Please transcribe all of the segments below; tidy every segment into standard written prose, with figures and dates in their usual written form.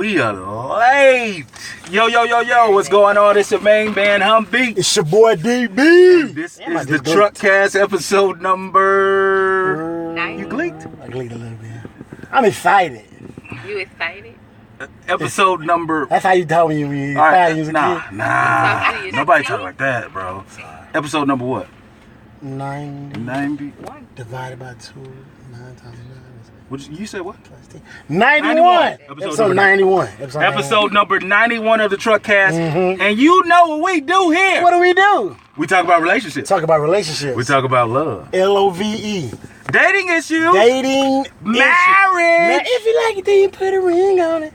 We are late. Yo, what's going on? It's your main man, Humvee. It's your boy, DB. And this is the Truckcast episode number... You gleeked? I gleeked a little bit. I'm excited. You excited? Episode number... That's how you told me when you were excited. Nah. Nobody talk like that, bro. Episode number what? 90 divided by 2, 9 times 9. You said what? 91. Episode 91. Episode number 91 of the Truckcast. Mm-hmm. And you know what we do here. What do we do? We talk about relationships. Talk about relationships. We talk about love. LOVE. Dating issues. Dating. Marriage. If you like it, then you put a ring on it.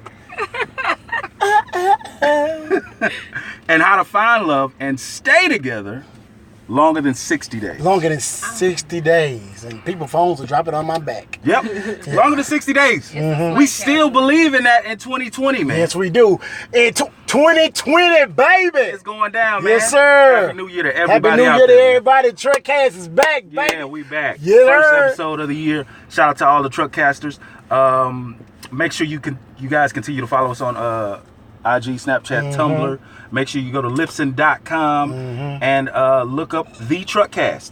And how to find love and stay together longer than 60 days. Longer than 60 days. And people's phones will drop it on my back. Yep. Longer than 60 days. Mm-hmm. We still believe in that in 2020, man. Yes, we do. In 2020, baby. It's going down, man. Yes, sir. Happy New Year to everybody. Happy New Year to everybody. Truckcast is back, baby. Yeah, we back. Yeah, First episode of the year. Shout out to all the Truckcasters. Make sure you guys continue to follow us on IG, Snapchat, Tumblr. Make sure you go to Lipson.com and look up The Truckcast,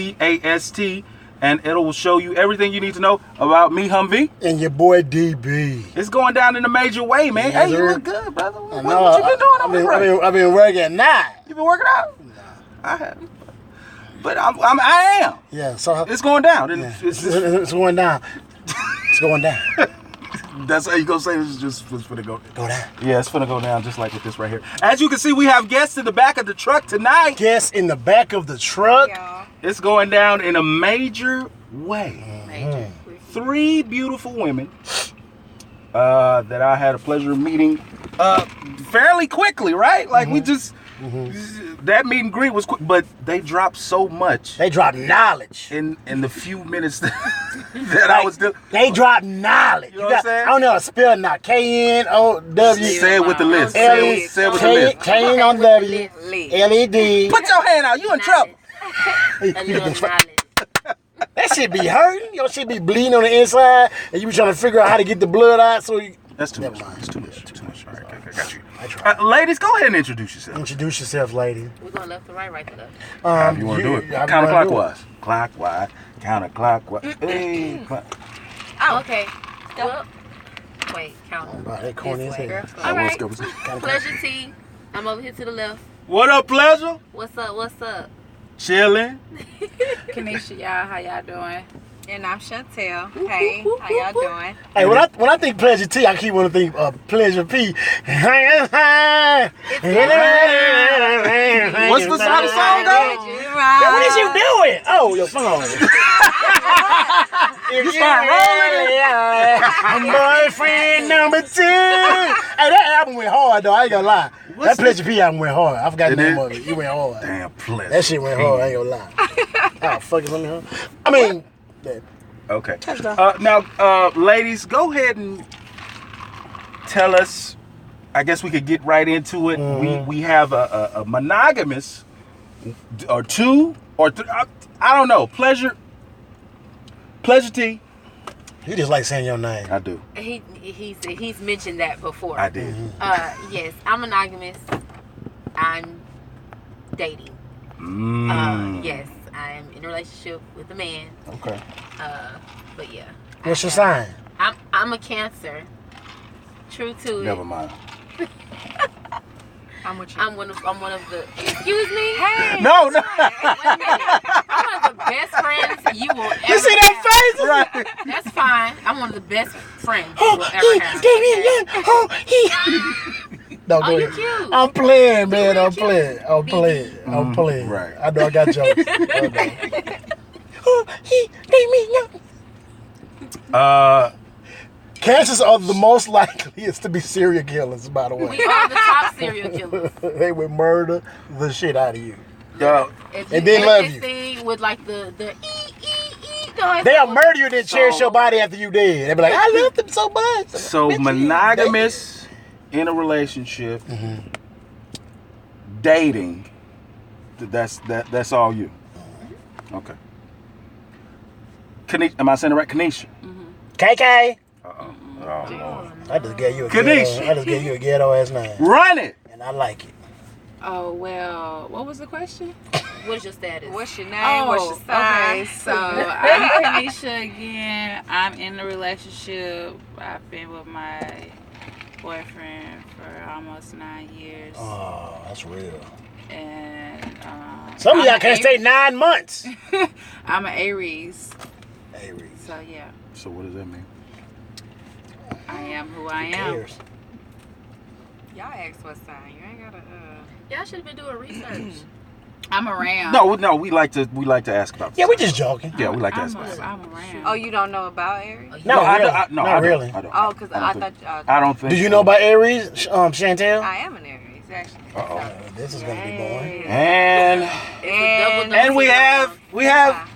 TheTruckcast, and it will show you everything you need to know about me, Humvee. And your boy, DB. It's going down in a major way, man. Yes, hey, you sir. look good, brother. What you been doing? I've been working at night. You been working out? No. I haven't. But I am. Yeah, so it's going down. And yeah. It's going down. It's going down. That's how you gonna say it's finna go down. Yeah, it's finna go down just like with this right here. As you can see, we have guests in the back of the truck tonight. Guests in the back of the truck. Yeah. It's going down in a major way. Major. 3 beautiful women that I had a pleasure of meeting fairly quickly, right? Like we just that meet and greet was quick, but they dropped so much. They dropped knowledge in the few minutes that I was doing. They dropped knowledge. You know what I'm saying? I don't know how to spell now. KNOW. Say it with the list. Say it with the list. KNOW. LED. Put your hand out. You in trouble. A little knowledge. That shit be hurting. Your shit be bleeding on the inside, and you be trying to figure out how to get the blood out. So that's too much. It's too much. All right, okay, got you. Ladies, go ahead and introduce yourself. Introduce yourself, lady. We're going left to right to left. How you want to do it? Counterclockwise. Clockwise. Counterclockwise. Hey. Oh, okay. Well, wait, count. Oh, that corny as hell. All right. Pleasure T. I'm over here to the left. What up, Pleasure? What's up? Chilling. Kanisha, y'all, how y'all doing? And I'm Chantel. Hey, how y'all doing? Hey, when I think Pleasure T, I keep wanting to think Pleasure P. What's the how the song go? What is you doing? Oh, your phone. You start rolling. Boyfriend number 2. Hey, that album went hard though. I ain't gonna lie. That Pleasure P album went hard. I forgot the name of it. It went hard. Damn, Pleasure. That shit went hard. I ain't gonna lie. Oh, fuck it, let me hard. I mean. Okay. Now, ladies, go ahead and tell us. I guess we could get right into it. We have a monogamous, or 2 or 3. I don't know. Pleasure T. You just like saying your name. I do. He's mentioned that before. I did. Yes, I'm monogamous. I'm dating. Yes, I'm in a relationship with a man. Okay. But yeah. What's your sign? I'm a Cancer. True to it. Never mind. I'm with you. I'm one of the. Excuse me. Hey. No. Wait a minute. I'm one of the best friends you will ever. You see that face? Right. That's fine. I'm one of the best friends you will ever have. No, Oh, go you ahead. cute. I'm playing, man. I'm cute. playing. I'm playing. Right. I know I got jokes. Cancers are the most likeliest to be serial killers, by the way. We are the top serial killers. They would murder the shit out of you. Yo, And then love this you. thing with like the noise. They'll murder you and then cherish your body after you dead. They'll be like, I love them so much. So monogamous in a relationship, dating. That's all you. Okay. Am I saying it right? Kanisha. KK. Lord. I just gave you a Kanisha. ghetto. I just gave you a ghetto ass name, Run it. and I like it. Oh, well, what was the question? What is your status? What's your name? Oh, What's your sign? Okay, so I'm Kanisha again. I'm in a relationship. I've been with my boyfriend for almost 9 years. Oh, that's real. And some of y'all can't stay 9 months. I'm an Aries. Aries. So yeah. So what does that mean? I am who I Who am. cares? Y'all asked what sign. You ain't gotta Y'all should have been doing research. I'm around. No, we like to ask about. Yeah, we just joking. Yeah, we like to I'm ask about. I'm around. Oh, you don't know about Aries? No, I really. don't. Not I don't. really. I don't. Oh, because I think- thought I don't think. Do you so. know about Aries, Chantel? I am an Aries, actually. Uh-oh. This is gonna be boring. And And we have. Go ahead,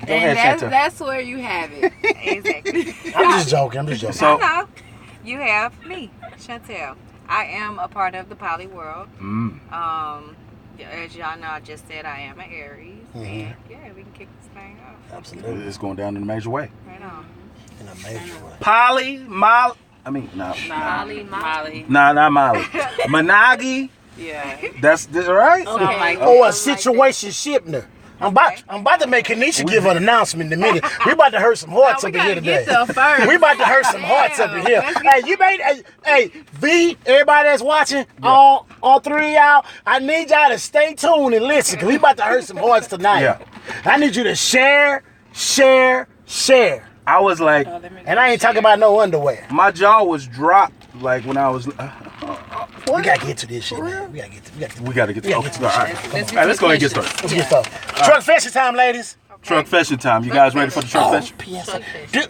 And Chantel. that's where you have it. exactly. I'm just joking. So- I know. You have me, Chantel. I am a part of the poly world. As y'all know, I just said I am an Aries. And yeah, we can kick this thing off. Absolutely. It's going down in a major way. Right on. In a major way. Poly, Molly. I mean, no. Molly. Nah, not Molly. Monogamy. Yeah. That's right. Okay. like- Oh, a situation shipner. I'm about to make Kanisha give an announcement in a minute. We about to hurt some hearts we up in here gotta today. get to first. We about to hurt some hearts up in here. Hey, you made hey V, everybody that's watching, all 3 of y'all, I need y'all to stay tuned and listen, cause we about to hurt some hearts tonight. Yeah. I need you to share. I was like, And I ain't talking about no underwear. my jaw was dropped like when I was. We gotta get to this shit, man. We gotta get to We gotta get to. Yeah, Okay, get all right. All right, let's go ahead and get started. Let's get started. Truck fashion time, ladies. Truck fashion time. You guys ready for the truck fashion? PSA.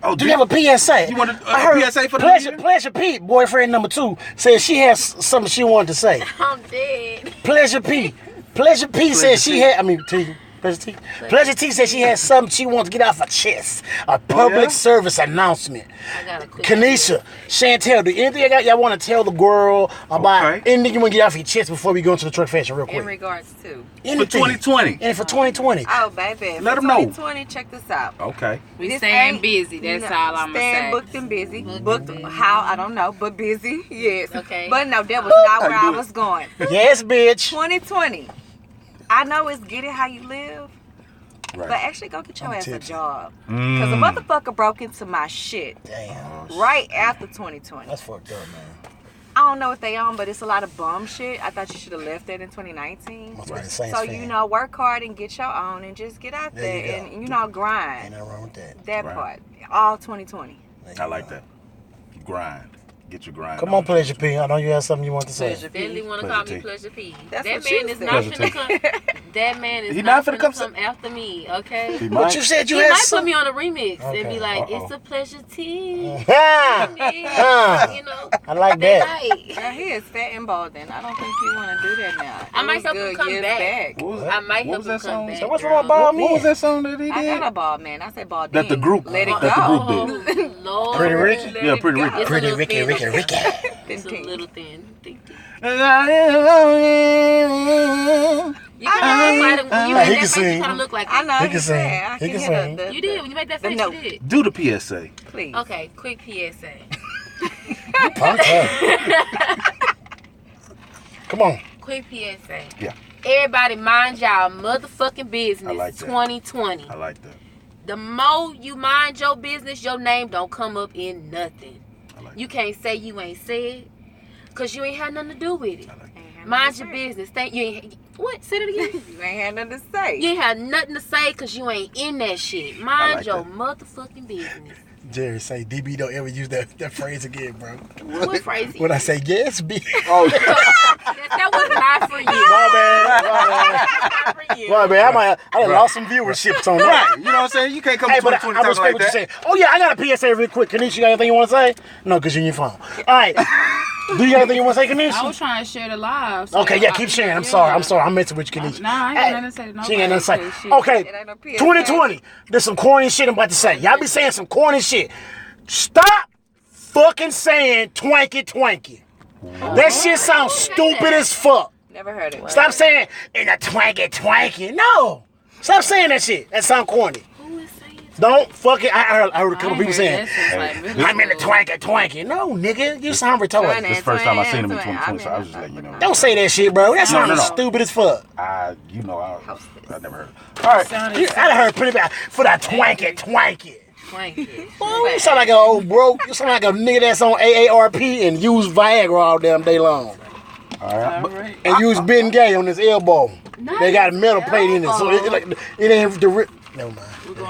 Oh, Do you have a PSA? You want a I heard PSA for the Pleasure, year? Pleasure Pete, boyfriend number 2, says she has something she wanted to say. I'm dead. Pleasure P said she had. I mean, T. Pleasure T said she had something she wants to get off her chest. A public service announcement. I got a quick. Kanisha, Chantel, do anything y'all want to tell the girl about anything you want to get off your chest before we go into the truck fashion real quick? In regards to. For 2020. And for 2020. Oh, baby. Let For 'em know. 2020, check this out. Okay. We This staying ain't- busy. That's you know, all I'm staying saying. booked and busy. Booked how? I don't know, but busy. Yes. Okay. But no, that was not where I was going. Yes, bitch. 2020. I know it's get it how you live, Right. but actually go get your I'm ass a tipsy. job. Because a motherfucker broke into my shit Damn. right after 2020. That's fucked up, man. I don't know what they on, but it's a lot of bum shit. I thought you should have left that in 2019. Must be the Saints So, fan. you know, work hard and get your own and just get out There there you go. and, you know, Ain't grind. nothing wrong with that. That Right. part. All 2020. There you I like go. that. Grind. Get your grind. Come on, Pleasure P. I know you have something you want to say. Pleasure. Definitely want to Pleasure call me T. Pleasure P. That's That what man you is said. not Pleasure finna T. come. That man is He not not finna finna come come after me. Okay. He But might. you said you He had might some. put me on a remix and Okay. be like, Uh-oh. "It's a pleasure, T." Ah, You know, I like they that. like. Now, he is fat and balding. I don't think you want to do that now. I It might was help him good come years back. What was I might what help was him that come song? back. So what's wrong with girl. bald What was men? that song that he I did? got a bald man. I said bald That the in. group- Let it that the go. group did. Oh, Lord. Pretty Ricky? Let Yeah, it Pretty go. Ricky. It's a Pretty little Ricky, thin. Ricky. It's a little thin. Think. You You kind of look like him. When you He make can that face, sing. you kind of look like I him. know. He can sing. I He can hear sing. the- You did. When you made that the face, note. you did. Do the PSA. Please. Okay, quick PSA. Punked up. Come on. Quick PSA. Yeah. Everybody mind y'all motherfucking business. I like that. 2020. I like that. The more you mind your business, your name don't come up in nothing. I like You can't say you ain't said, cause you ain't had nothing to do with it. I like that. Ain't had Mind nothing your to say. business. Thank you. Ain't, what? Say it again. You ain't had nothing to say. You ain't had nothing to say cause you ain't in that shit. Mind like your that. motherfucking business. Jerry say DB don't ever use that phrase again, bro. What phrase? When I say yes, B. Oh, That was not for you. My bad. Not for you. My bad. I done lost some viewerships on that. right. You know what I'm saying? You can't come Hey, to but 2020 I talking respect like what you're that. saying. Oh, yeah, I got a PSA real quick. Kanisha, you got anything you want to say? No, because you're in your phone. All right. Do you got anything you want to say, I Kanisha? was trying to share the live. So Okay, yeah, keep sharing. I'm sorry. I'm messing with you, Kanisha. Nah, I ain't Hey, got nothing to say to nobody. She ain't got nothing to Shit. say. Okay, It ain't no PSA. 2020. There's some corny shit I'm about to say. Y'all be saying some corny shit. Stop fucking saying twanky twanky. That shit sounds stupid as fuck. Never heard it. Stop saying in a twanky twanky. No. Stop saying that shit. That sound corny. Who is saying Don't fucking. I heard a couple people saying, Like I'm in the twanky. No, nigga, you sound retarded. This is the first time I seen him in 2020, so I was just letting you know. Don't say that shit, bro. That sounds no. stupid as fuck. I never heard. All right. I heard pretty bad for that twanky. Twanky. Boy, you sound like an old broke. You sound like a nigga that's on AARP and use Viagra all damn day long. All right. And use Ben Gay on his elbow. They got a metal plate in it, so it ain't the. Never mind. We're going.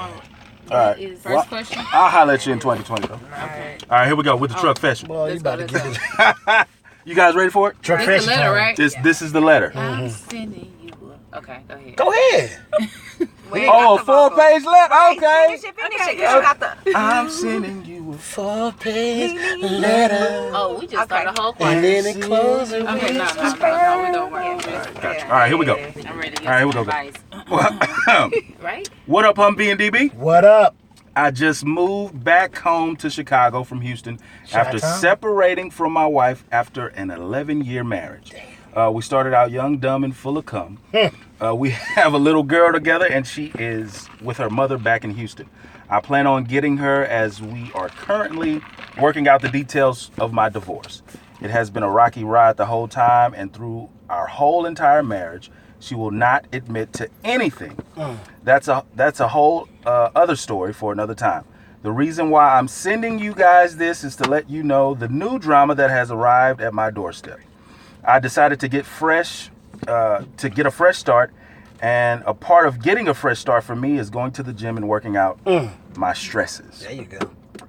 All right. First question. I'll holler at you in 2020, though. Okay. All right, here we go with the truck fashion. Boy, you about to get this. You guys ready for it? Truck This the fashion letter, time. right? This is the letter. I'm sending you. Okay, go ahead. Go ahead. Oh, full-page letter. Okay. Finish it. You got the. I'm sending you a 4-page letter. Oh, we just started the whole And choir. then it closes. Okay, no, we're gonna work. Gotcha. All right, here we go. I'm ready to get All right, here we some go. advice. Right? What up, Humpy and DB? What up? I just moved back home to Chicago from Houston after Chi-town? separating from my wife after an 11-year marriage. We started out young, dumb, and full of cum. We have a little girl together, and she is with her mother back in Houston. I plan on getting her as we are currently working out the details of my divorce. It has been a rocky ride the whole time, and through our whole entire marriage, she will not admit to anything. That's a whole other story for another time. The reason why I'm sending you guys this is to let you know the new drama that has arrived at my doorstep. I decided to get a fresh start, and a part of getting a fresh start for me is going to the gym and working out my stresses. There you go.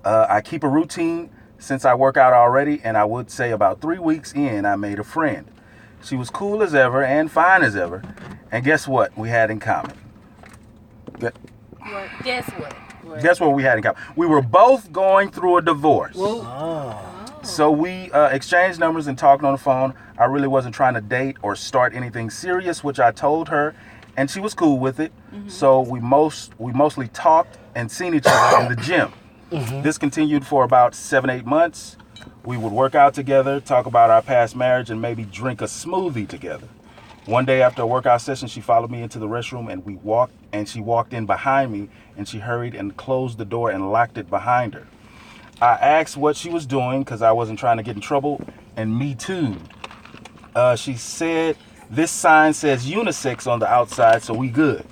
I keep a routine since I work out already, and I would say about 3 weeks in, I made a friend. She was cool as ever and fine as ever, and guess what we had in common? Guess what? Guess what we had in common? We were both going through a divorce. So we exchanged numbers and talked on the phone. I really wasn't trying to date or start anything serious, which I told her, and she was cool with it. So we mostly talked and seen each other in the gym. This continued for about 7-8 months. We would work out together, talk about our past marriage, and maybe drink a smoothie together. One day after a workout session, she followed me into the restroom, and she walked in behind me, and she hurried and closed the door and locked it behind her. I asked what she was doing because I wasn't trying to get in trouble, and me too. She said, this sign says unisex on the outside, so we good.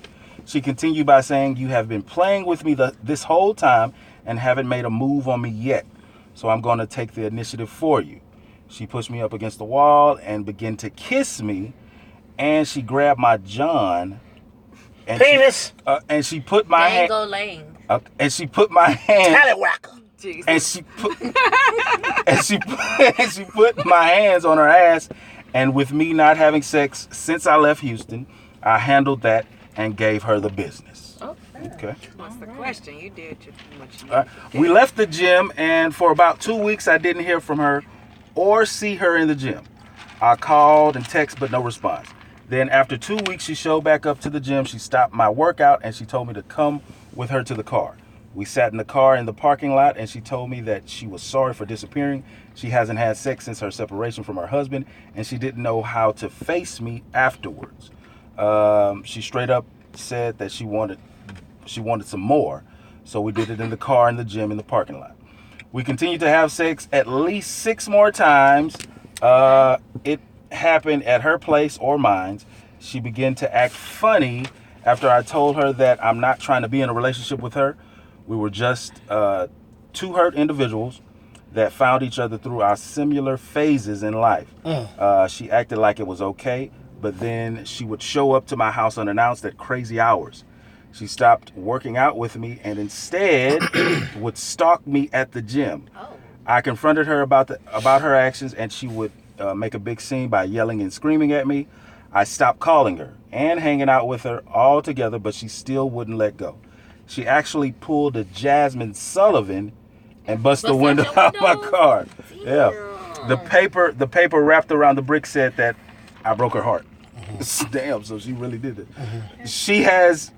She continued by saying, you have been playing with me this whole time and haven't made a move on me yet, so I'm going to take the initiative for you. She pushed me up against the wall and began to kiss me, and she grabbed my john. And Penis. She put my hand. Dango Lane. And she put my hand. Tallywhacker. And she put my hands on her ass, and with me not having sex since I left Houston, I handled that and gave her the business. Okay. What's the question? You did what you did. We left the gym, and for about 2 weeks, I didn't hear from her or see her in the gym. I called and texted, but no response. Then after 2 weeks, she showed back up to the gym. She stopped my workout, and she told me to come with her to the car. We sat in the car in the parking lot, and she told me that she was sorry for disappearing. She hasn't had sex since her separation from her husband, and she didn't know how to face me afterwards. She straight up said that she wanted some more, so we did it in the car, in the gym, in the parking lot. We continued to have sex at least 6 more times. It happened at her place or mine. She began to act funny after I told her that I'm not trying to be in a relationship with her. We were just 2 hurt individuals that found each other through our similar phases in life. She acted like it was okay, but then she would show up to my house unannounced at crazy hours. She stopped working out with me and instead would stalk me at the gym. I confronted her about her actions, and she would make a big scene by yelling and screaming at me. I stopped calling her and hanging out with her altogether, but she still wouldn't let go. She actually pulled a Jasmine Sullivan and busted the window out my car. Yeah. The paper wrapped around the brick said that I broke her heart. Damn, so she really did it. She has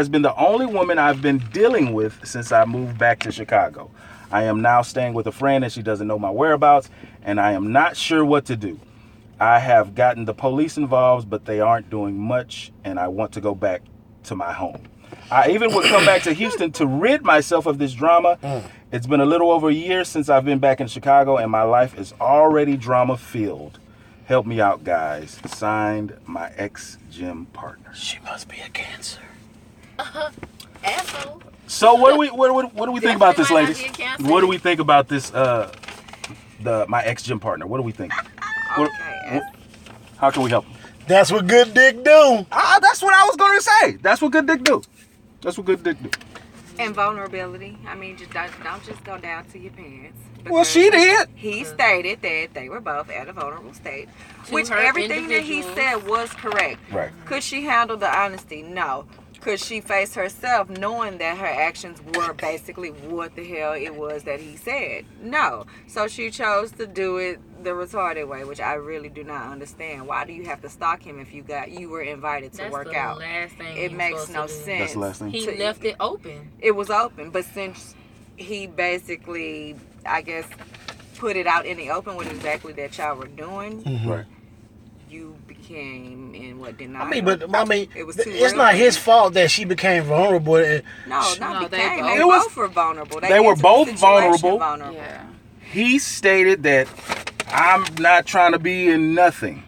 been the only woman I've been dealing with since I moved back to Chicago. I am now staying with a friend, and she doesn't know my whereabouts, and I am not sure what to do. I have gotten the police involved, but they aren't doing much, and I want to go back to my home. I even would come back to Houston to rid myself of this drama. It's been a little over a year since I've been back in Chicago, and my life is already drama-filled. Help me out, guys. Signed, my ex-gym partner. She must be a Cancer. Asshole. So what do we think about this, Definitely might ladies? not be a Cancer. What do we think about this? My ex-gym partner. What do we think? Okay. How can we help him? That's what good dick do. That's what I was going to say. That's what good dick do. That's what good dick do. And vulnerability. I mean, just don't just go down to your pants. Well, she did. He stated that they were both at a vulnerable state, To which hurt everything that he individuals. said was correct. Right. Could she handle the honesty? No. Could she face herself knowing that her actions were basically what the hell it was that he said? No. So she chose to do it the retarded way, which I really do not understand. Why do you have to stalk him if you were invited to That's work the out? last thing It he makes was no supposed to do. sense. That's the last thing. He left it open. It was open, but since he basically, I guess, put it out in the open with exactly that y'all were doing, Right. you became in what denial. I mean, it was too it's real. not his fault that she became vulnerable. No, No, not they became. both- They It was- both were vulnerable. they were into the both situation vulnerable. Yeah. He stated that I'm not trying to be in nothing.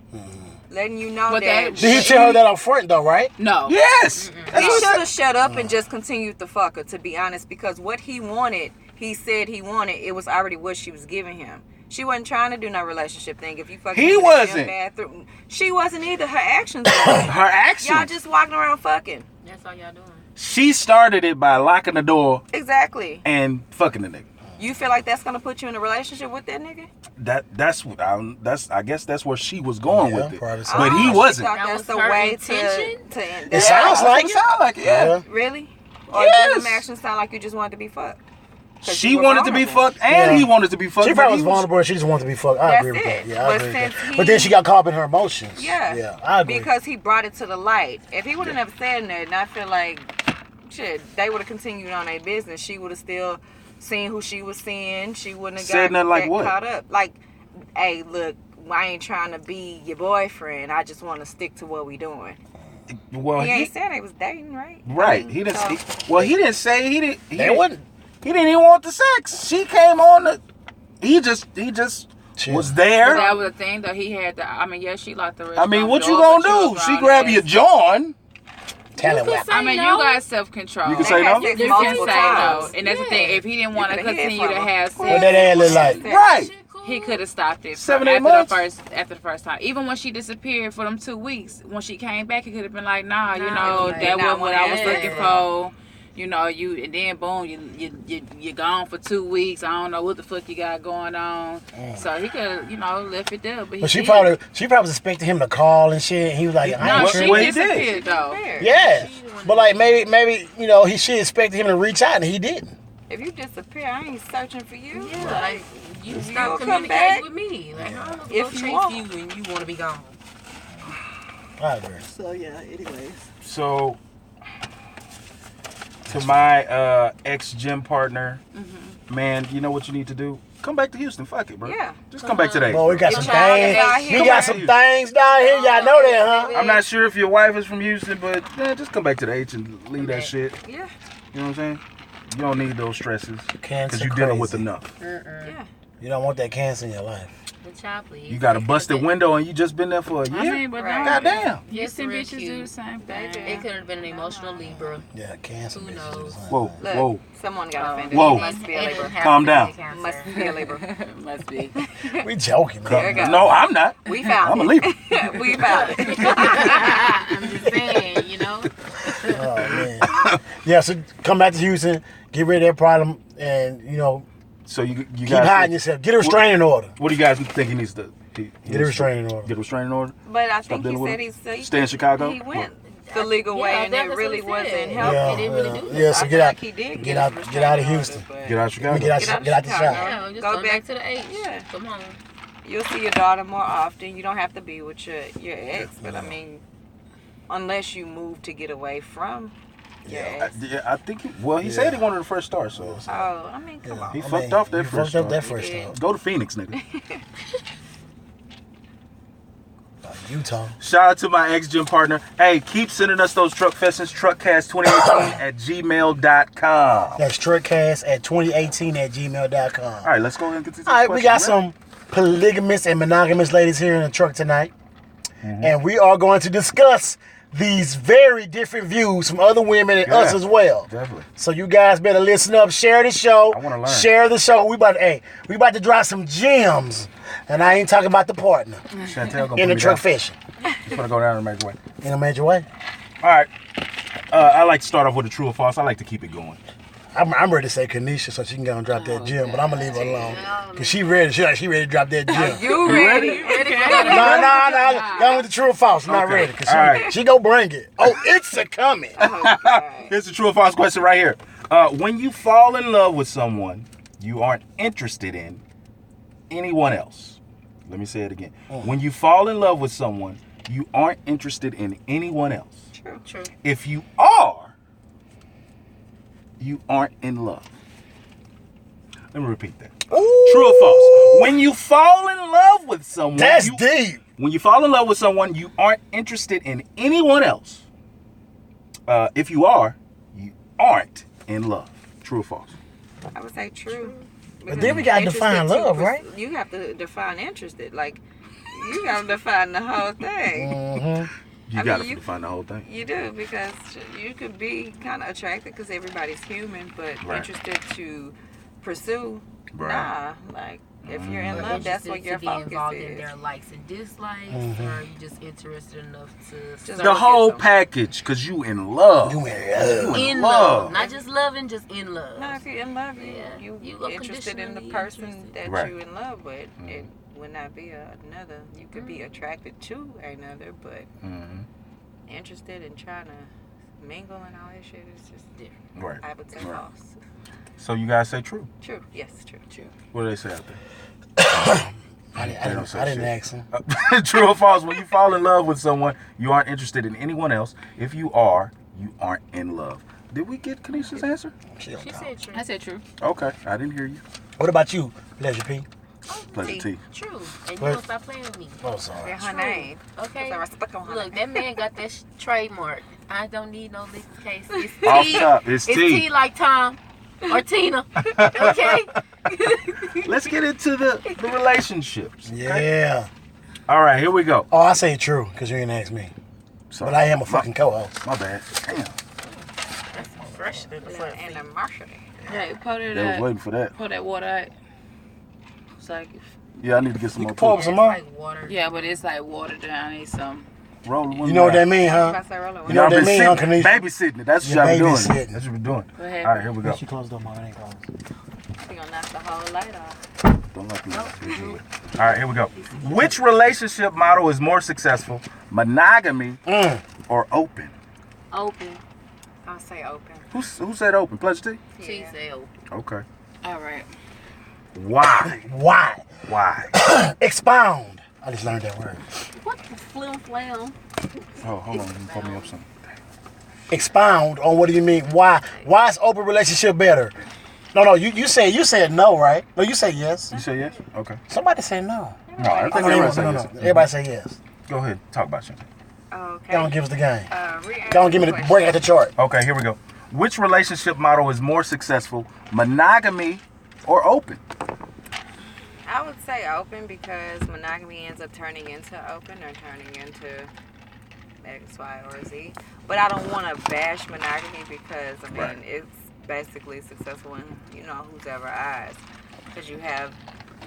Letting you know But that. Did he tell her that up front though, right? No. Yes. That's He what should I have shut up and just continued to fuck her, to be honest, because what he wanted, he said he wanted, it was already what she was giving him. She wasn't trying to do no relationship thing. If you fucking He in the wasn't. bathroom, she wasn't either. Her actions were. her actions. Y'all just walking around fucking. That's all y'all doing. She started it by locking the door Exactly. and fucking the nigga. You feel like that's gonna put you in a relationship with that nigga? I guess that's where she was going Yeah, with it. probably so. But he she wasn't. thought That that's was the her way intention? to end It that. sounds like That's what it sound like it. Yeah. Really? Or Yes. did them actions sound like you just wanted to be fucked? 'Cause She you were wanted to be vulnerable. fucked, and Yeah. he wanted to be fucked. She but probably he was vulnerable and she just wanted to be fucked. I That's agree with it. that. Yeah, I But agree with that. since But then she got caught up in her emotions. Yeah. Yeah, I agree. Because he brought it to the light. If he would have never said that, and I feel like, shit, they would have continued on their business. She would have still seen who she was seeing. She wouldn't have Said nothing like what? caught up. Like, hey, look, I ain't trying to be your boyfriend. I just want to stick to what we doing. Well, He ain't said they was dating, right? right. I mean, He didn't. so- He didn't say he didn't. He They didn't, wouldn't. he didn't even want the sex. She came on the. He just Chill. was But there. that was the thing, though. He had the. I mean, yeah, she locked the rest. I mean, what you gonna do? She grab your joint. Talent You weapon. could I mean, say you no. got self-control. You can They say had no. sex You can multiple say no, times. and that's the thing. If he didn't want to could've hid continue to from have What sex, that ass look like? Right. Shit cool. he could have stopped it 7, 8 after months? the first time. Even when she disappeared for them 2 weeks, when she came back, he could have been like, "Nah, you Nah, know, like, that not wasn't what I was what looking happened. for." You know, and then boom, you're gone for 2 weeks. I don't know what the fuck you got going on. So he could have, left it there. But she did. probably was expecting him to call and shit. And he was like, I No, ain't What- she tripping. what he did? disappeared though. Yeah. But like maybe he should expect him to reach out and he didn't. If you disappear, I ain't searching for you. Yeah, like you You'll stop come communicating back. with me. Like I don't If go you chase want. you and you want to be gone. I agree. So yeah, anyways. So, to my ex-gym partner, man, you know what you need to do? Come back to Houston. Fuck it, bro. Yeah. Just come back today. Boy, we got It's some y'all things. out here. We got some things down here. Y'all know that, huh? I'm not sure if your wife is from Houston, but just come back to the H and leave that shit. Yeah. You know what I'm saying? You don't need those stresses Cancer because you're dealing with crazy. enough. Yeah. You don't want that cancer in your life. The child, please. You got a busted window and you just been there for a year. I mean, but Right. don't- Goddamn. Houston real bitches do cute. the same thing. It could have been an emotional Libra. Yeah, cancer. Who bitches knows? do the same Whoa, thing. Look, whoa. someone got offended. Whoa. Must be a It Libra. didn't have Calm to be down. cancer. Must be a Libra. Must be. We joking, There you man. go. No, I'm not. We found I'm a it. Libra. We found it. I'm just saying, you know. Oh man. Yeah, so come back to Houston, get rid of that problem, and So you keep guys hiding yourself. Get a restraining order. What do you guys think he needs to? Get a restraining order. Get a restraining order. But I Stop think he dealing with said him? he Stay in Chicago? He went the legal way, Yeah, and that's it what really he wasn't said. helpful. Yeah, they really do. Yeah, so I get feel out, like he did get a out of restraining Houston. order, but Get out of Chicago. Get out Get out the Chicago. shop. Yeah, just Go go back- back to the H. Yeah. Come on. You'll see your daughter more often. You don't have to be with your ex, but I mean, unless you move to get away from your ex. I think. He said he wanted the first star, so Oh, I mean, come on. he fucked off that He first fucked up star. that first Yeah. time. Go to Phoenix, nigga. Utah. Shout out to my ex-gym partner. Hey, keep sending us those truck questions, truckcast2018@gmail.com. That's truckcast2018@gmail.com. All right, let's go ahead and get to these All right, we got questions. some polygamous and monogamous ladies here in the truck tonight. And we are going to discuss these very different views from other women and us as well. Definitely. So you guys better listen up, share the show. I wanna learn. Share the show. We about to drop some gems. And I ain't talking about the partner. Chantel gonna In the put me truck down. fishing. Just gonna go down in a major way. In a major way. All right. I like to start off with a true or false. I like to keep it going. I'm ready to say Kanisha so she can go and drop that gem, but I'm gonna leave her alone. Cause she ready to drop that gem. You ready? No. Y'all with the true or false. I'm not Okay. ready. Cause All right. she go bring it. Oh, it's a coming. Here's the true or false question right here. When you fall in love with someone, you aren't interested in anyone else. Let me say it again. When you fall in love with someone, you aren't interested in anyone else. True. If you are, you aren't in love. Let me repeat that. Ooh, True or false? When you fall in love with someone, that's deep. When you fall in love with someone, you aren't interested in anyone else. If you are, you aren't in love. True or false? I would say true. But then we gotta define Interested to love, right? You have to define interested. Like, you gotta define the whole thing. Mm-hmm. You gotta define the whole thing. You do, because you could be kind of attracted because everybody's human, but Right. interested to pursue, Right. nah. Like, if you're in love, that's what your be focus involved in is. their likes and dislikes, Mm-hmm. or are you just interested enough to Just The whole them. package, because you in love. You in love. in love, not just loving, just in love. No, if you're in love, Yeah. you You are interested in the conditionally person interested. that Right. you in love with. It would not be another. You could be attracted to another, but Mhm. interested in trying to mingle and all that shit is just different. Right. I would say Right. false. So you guys say true. True. Yes, true. True. What do they say out there? I They don't say didn't shit. ask him. True or false? When you fall in love with someone, you aren't interested in anyone else. If you are, you aren't in love. Did we get Kanisha's answer? She said true. I said true. Okay, I didn't hear you. What about you, Pleasure P? Pleasure T. True. And you What? gonna stop playing with me. Oh, sorry. And her True. name. Okay. So I respect on her Look, name. that man got that trademark. I don't need no legal case. It's Off T. top, it's It's T. T like Tom or Tina. Okay. Let's get into the relationships. Yeah. All right, here we go. Oh, I say true because you didn't ask me. Sorry. But I am a fucking co-host. My bad. Damn. Fresh in the front And seat. the Marshall. Hey, pour it They was out. waiting for that. Pour that water out. It's like, Yeah, I need to get some You more. can pour up too. some It's more. like water. yeah, but it's like watered down. I need some. Roll the one You know what down. that mean, huh? If I say roll it, You know what Y'all that been mean, huh, sitting- Kanisha? babysitting it. That's what You're y'all been doing. babysitting. That's what we're doing. Go ahead. All right, here we go. She closed the door, Mom. It ain't closed. we gonna knock the whole light off. Don't let me. All right, here we go. Which relationship model is more successful, monogamy or open? Open. I'll say open. Who said open? Pleasure T? She Yeah. said open. Okay. All right. Why? Why? Why? Expound. I just learned that word. What the flim flam? Oh, hold on. Let me pull me up some. Expound on what do you mean? Why? Why is open relationship better? No. You said no, right? No, you said yes. You say yes? Okay. Somebody said no. No, I think No, everybody say no. yes. Everybody say yes. Go ahead. Talk about it. Okay. Don't give us the game. Re-answer Don't give me the question. break at the chart. Okay, here we go. Which relationship model is more successful, monogamy or open? I would say open because monogamy ends up turning into open or turning into X, Y, or Z. But I don't want to bash monogamy because, I mean, Right. it's basically successful in, whose ever eyes. Because you have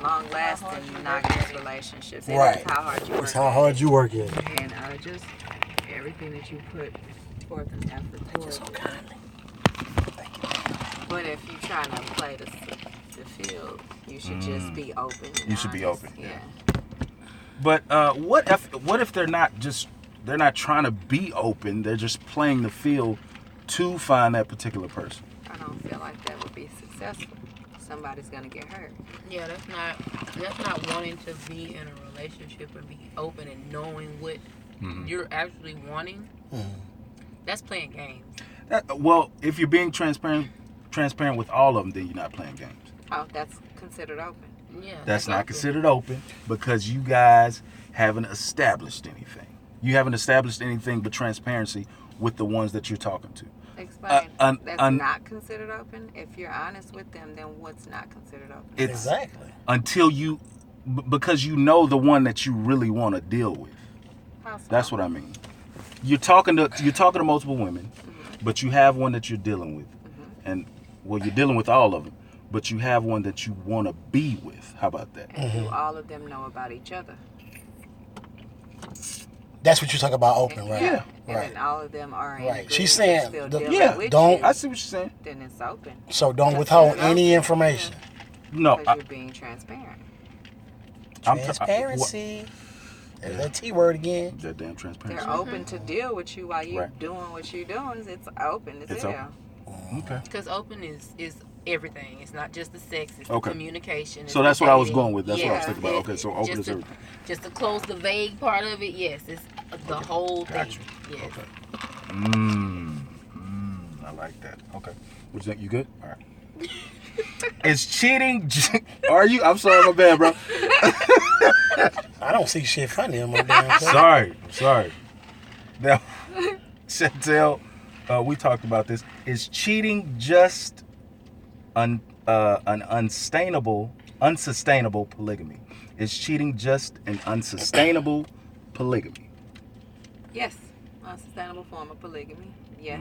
long-lasting monogamous relationships. It Right. is how hard you work. It's how hard you work at. And just everything that you put forth an effort towards. But if you're trying to play the field, you should just be open. and You should be honest. open, Yeah. But what if they're not trying to be open, they're just playing the field to find that particular person? I don't feel like that would be successful. Somebody's gonna get hurt. Yeah, that's not wanting to be in a relationship and be open and knowing what you're actually wanting. That's playing games. Well, if you're being transparent with all of them, then you're not playing games. Oh, that's considered open. Yeah, That's not open. considered open because you guys haven't established anything. You haven't established anything but transparency with the ones that you're talking to. Explain. That's un- not considered open. If you're honest with them, then what's not considered open? It's Exactly. until you, because you know the one that you really want to deal with. How so? That's what I mean. You're talking to multiple women, but you have one that you're dealing with, and well, you're dealing with all of them, but you have one that you want to be with. How about that? And do all of them know about each other? That's what you're talking about open, right? Yeah. And Right. then all of them are in Right. agreement She's to saying still the- dealing yeah, with don't- you, I see what you're saying. then it's open. So don't withhold Considered any open. information. No, Because you're being transparent. Transparency. There's that T word again. that damn transparency. They're open to deal with you while you're Right. doing what you're doing. It's open as It's hell. Okay. Because open is everything. It's not just the sex. It's Okay. the communication. So it's that's the what I was dating. going with. That's what I was Yeah. thinking about. Okay, so open just is to, everything. just to close the vague part of it, yes, it's the whole thing. Gotcha. Yes. Okay. I like that. Okay. What you think? You good? All right. Is cheating? Are you? I'm sorry, my bad, bro. I don't see shit funny in my damn self. I'm sorry. Now, Chantel, we talked about this. Is cheating just an unsustainable polygamy? Is cheating just an unsustainable polygamy? Yes. Unsustainable form of polygamy. Yeah. I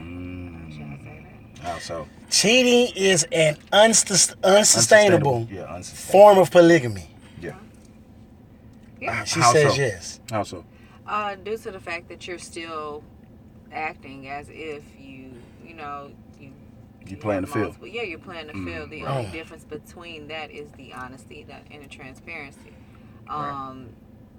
shouldn't say that. How so? Cheating is an unsustainable Yeah, unsustainable. form of polygamy. Yeah. Yeah. She How says so? yes. How so? Due to the fact that you're still acting as if you playing have the field. multiple- Yeah, you're playing the field. The only difference between that is the honesty and the transparency.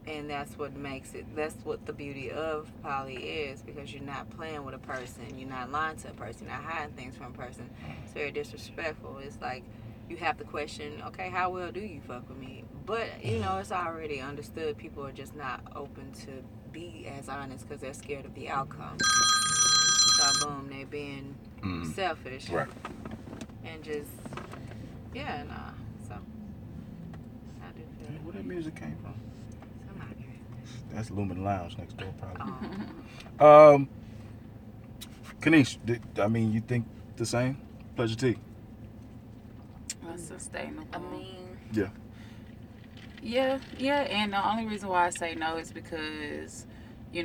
And that's what makes it, that's what the beauty of poly is, because you're not playing with a person, you're not lying to a person, you're not hiding things from a person. It's very disrespectful. It's like you have to question, okay, how well do you fuck with me? But, it's already understood. People are just not open to be as honest because they're scared of the outcome. So, boom, they're being selfish. Right. And just, so, I do feel Where that music came from? somebody. That's Lumen Lounge next door, probably. Oh. Kanish, you think the same? Pleasure T. Unsustainable. I mean, Yeah. Yeah, and the only reason why I say no is because, you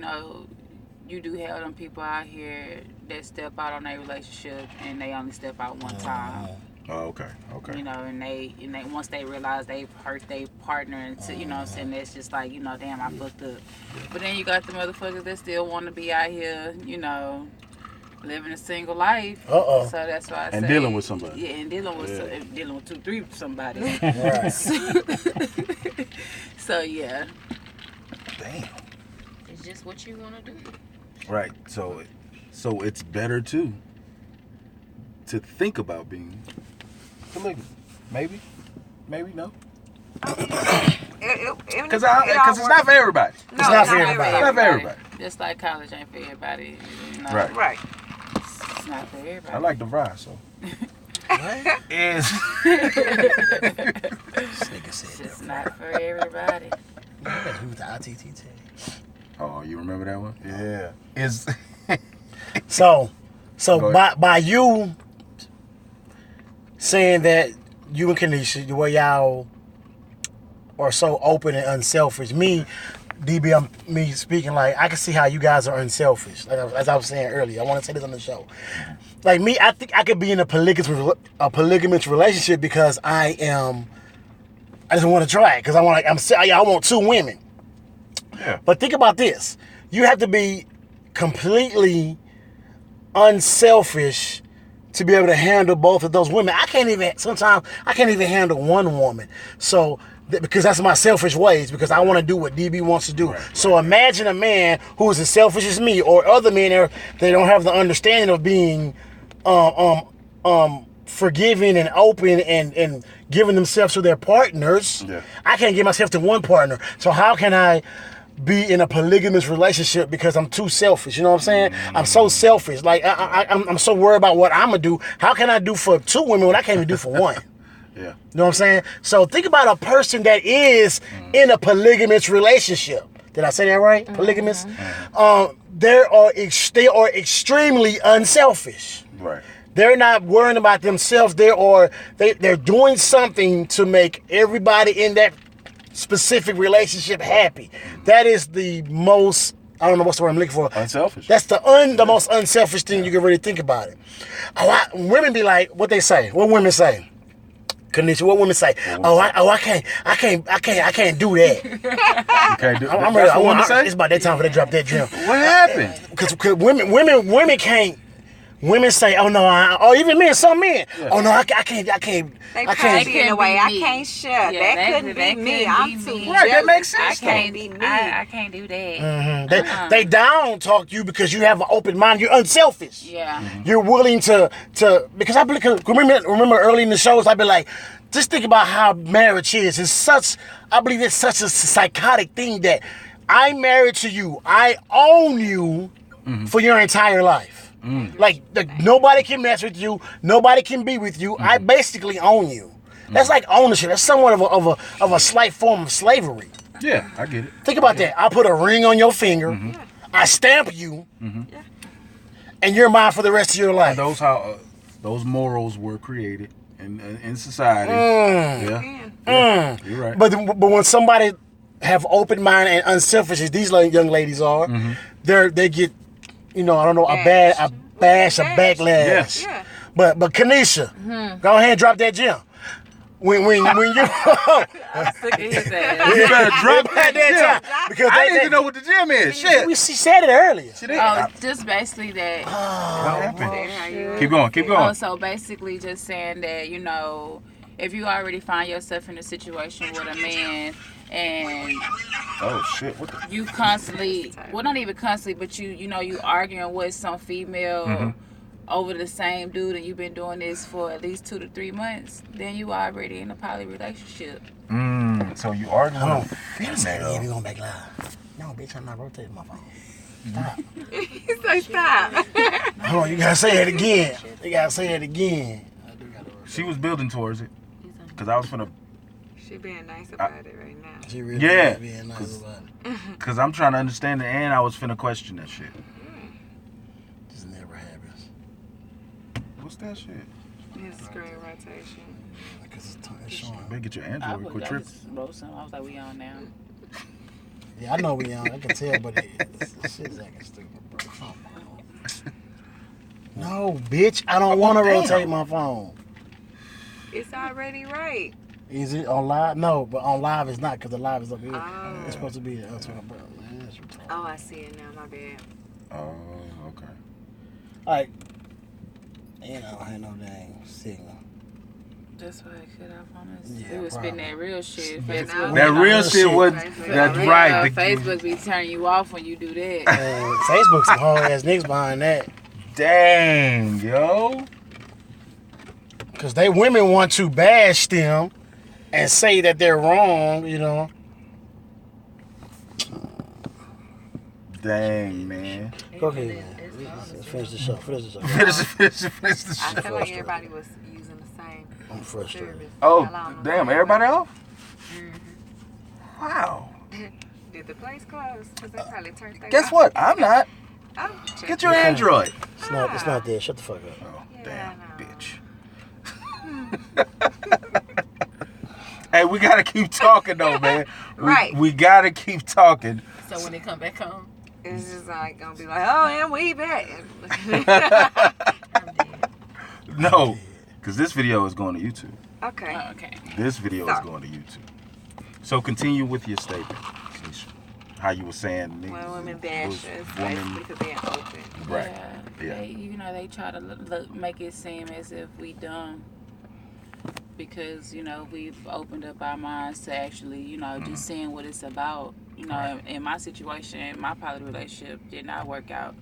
do have them people out here that step out on their relationship and they only step out one time. Oh, okay. And they once they realize they've hurt their partner into, saying it's just like, damn, I fucked up. But then you got the motherfuckers that still want to be out here, living a single life. Uh-oh. So that's why I And say, dealing with somebody. Yeah, and dealing with 2, 3 somebody. Right. So yeah. Damn. it's just what you want to do. Right. So it's better to think about being polygamy. Maybe no. Because it's not for everybody. It's not for everybody. It's not for everybody. Just like college ain't for everybody. Right. Right. It's not for everybody. I like the vibe, so. Is This nigga It's said just not for everybody. that. With the ITT. oh, you remember that one? Yeah. Is So Go ahead. by you saying that you and Kanisha, the way y'all are so open and unselfish, me speaking, like, I can see how you guys are unselfish. Like, as I was saying earlier, I want to say this on the show. Like me, I think I could be in a polygamous relationship because I just want to try it because I want 2 women. Yeah. But think about this: you have to be completely unselfish to be able to handle both of those women. Sometimes I can't even handle one woman. So because that's my selfish ways, because I want to do what DB wants to do. Right, so imagine a man who is as selfish as me, or other men they don't have the understanding of being forgiving and open and giving themselves to their partners. Yeah. I can't give myself to one partner. So how can I be in a polygamous relationship because I'm too selfish? You know what I'm saying? I'm so selfish. Like I'm so worried about what I'm gonna do. How can I do for 2 women when I can't even do for one? Yeah. You know what I'm saying? So think about a person that is in a polygamous relationship. Did I say that right? Polygamous. They are extremely unselfish. Right. They're not worrying about themselves. They're doing something to make everybody in that specific relationship happy. That is the most, I don't know what's the word I'm looking for. Unselfish. That's the most unselfish thing you can really think about it. Women be like, what they say? What women say? Kanisha, what women say? I can't do that. You can't do I'm that's ready. what women say? It's about that time for they drop that gem. What happened? Because women can't. Women say, "Oh no," or even men. Some men, "Oh no, I can't." They I can't. in a way, be I me. can't share. Yeah, that couldn't be me. I'm too me. Right, that jealous. makes sense. I can't be me. I can't do that. They down talk you because you have an open mind. You're unselfish. Yeah. You're willing to because I believe. Remember early in the shows, I'd be like, just think about how marriage is. I believe it's such a psychotic thing that I'm married to you. I own you for your entire life. Like nobody can mess with you. Nobody can be with you. I basically own you. That's like ownership. That's somewhat of a slight form of slavery. Yeah, I get it. Think about that. I put a ring on your finger. I stamp you, and you're mine for the rest of your life. And those morals were created in society. Yeah, you're right. But when somebody have open mind and unselfish as these young ladies are, they get, I don't know, a backlash. Yes. Yeah. But Kanisha, go ahead and drop that gem. When you I'm sick of his ass. You better drop that that gem. time because I need to know what the gym is. Shit. she said it earlier. She did. Oh, just basically that. What happened? Yeah. Keep going. Keep going. So basically just saying that, if you already find yourself in a situation with a man and Oh shit! What the? you constantly, well, not even constantly, but you arguing with some female over the same dude, and you've been doing this for at least 2 to 3 months, then you already in a poly relationship. So you arguing Hold on. with a Yeah, we female? going back live. No, bitch, I'm not rotating my phone. Stop. He's like, stop. Hold on, you gotta say it again. You gotta say it again. She was building towards it, cause I was finna. She being nice about it right now. She really Yeah. is being nice about it. Cause I'm trying to understand it, and I was finna question that shit. This never happens. What's that shit? His screen rotation. Because it's showing. Better get your I Android. Quit tripping. just wrote something. I was like, we on now. Yeah, I know we on. I can tell, but this shit's acting stupid, bro. Come on. No, bitch, I don't want to rotate my phone. It's already right. Is it on live? No, but on live it's not because the live is up here. Oh. It's supposed to be the outside, bro. Man, that's retarded. Oh, I see it now. My bad. Oh, okay. Like, I don't have no dang signal. That's why I cut off on us. Yeah, We was spitting probably. that real shit. Yeah, Facebook. That real real shit shit. was. Facebook. That's Yeah, right. Facebook be turning you off when you do that. Facebook's some hard ass niggas behind that. Dang, yo. Because they women want to bash them and say that they're wrong, Dang, man. Go ahead, man. Let's finish the show. Finish the show. Finish the I shit. feel like frustrated. everybody was using the same I'm frustrated. service. Oh, Hello, damn. Everybody off? Mm-hmm. Wow. Did the place close? Because they probably turned things Guess off. what? I'm not. Oh, Get your Okay. Android. It's not there. Shut the fuck up. Oh, Yeah, damn, I know. bitch. Hey, we gotta keep talking though, man. Right. We gotta keep talking. So when they come back home, It's just like gonna be like, oh, and we back. I'm dead. No, because this video is going to YouTube. Okay. Oh, okay. This video is Sorry. going to YouTube. So continue with your statement, Keisha. How you were saying When women was bash us, basically for being open. Right. Yeah. Yeah. They try to make it seem as if we dumb because we've opened up our minds to actually just seeing what it's about. In my situation, my poly relationship did not work out.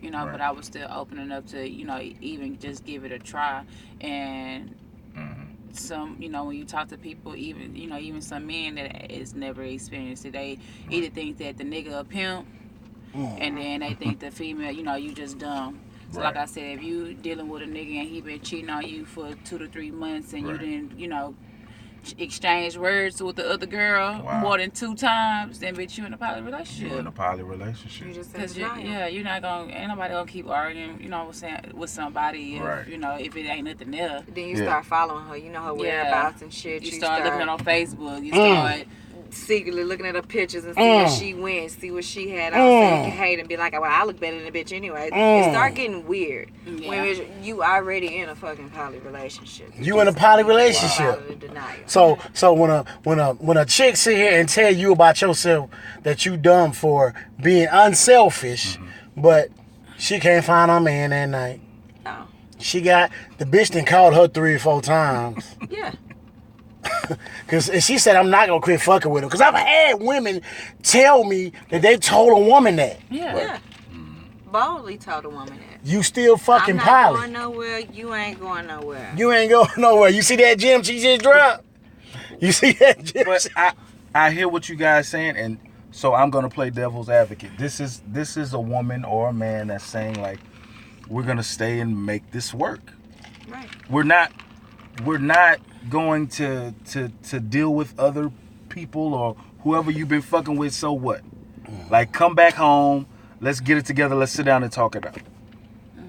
Right. But I was still open enough to even just give it a try. And some when you talk to people, even some men that is never experienced it, they either think that the nigga a pimp, and then they think the female, you just dumb. So Right. like I said, if you dealing with a nigga and he been cheating on you for 2 to 3 months and you Right. didn't, exchange words with the other girl Wow. more than 2 times, then bitch, you in a poly relationship. You in a poly relationship. You just Cause said you're not gonna, ain't nobody gonna keep arguing, with somebody if Right. if it ain't nothing there. Then you Yeah. start following her. You know her whereabouts and shit. You start looking at her on Facebook. You start secretly looking at her pictures and see where she went, see what she had on, so you can hate and be like, well, I look better than the bitch anyway. It start getting weird when you already in a fucking poly relationship. You in a poly relationship. So when a chick sit here and tell you about yourself that you dumb for being unselfish, but she can't find her man that night. No. She got the bitch done called her 3 or 4 times. Yeah. Cause she said I'm not gonna quit fucking with him. Cause I've had women tell me that they told a woman that. Yeah. Boldly told a woman that. You still fucking I'm not poly. going nowhere. You ain't going nowhere. You ain't going nowhere. You see that gym she just dropped? You see that gym? But I hear what you guys saying, and so I'm gonna play devil's advocate. This is a woman or a man that's saying like, we're gonna stay and make this work. Right. We're not going to deal with other people or whoever you've been fucking with. So what? Like, come back home. Let's get it together. Let's sit down and talk it out.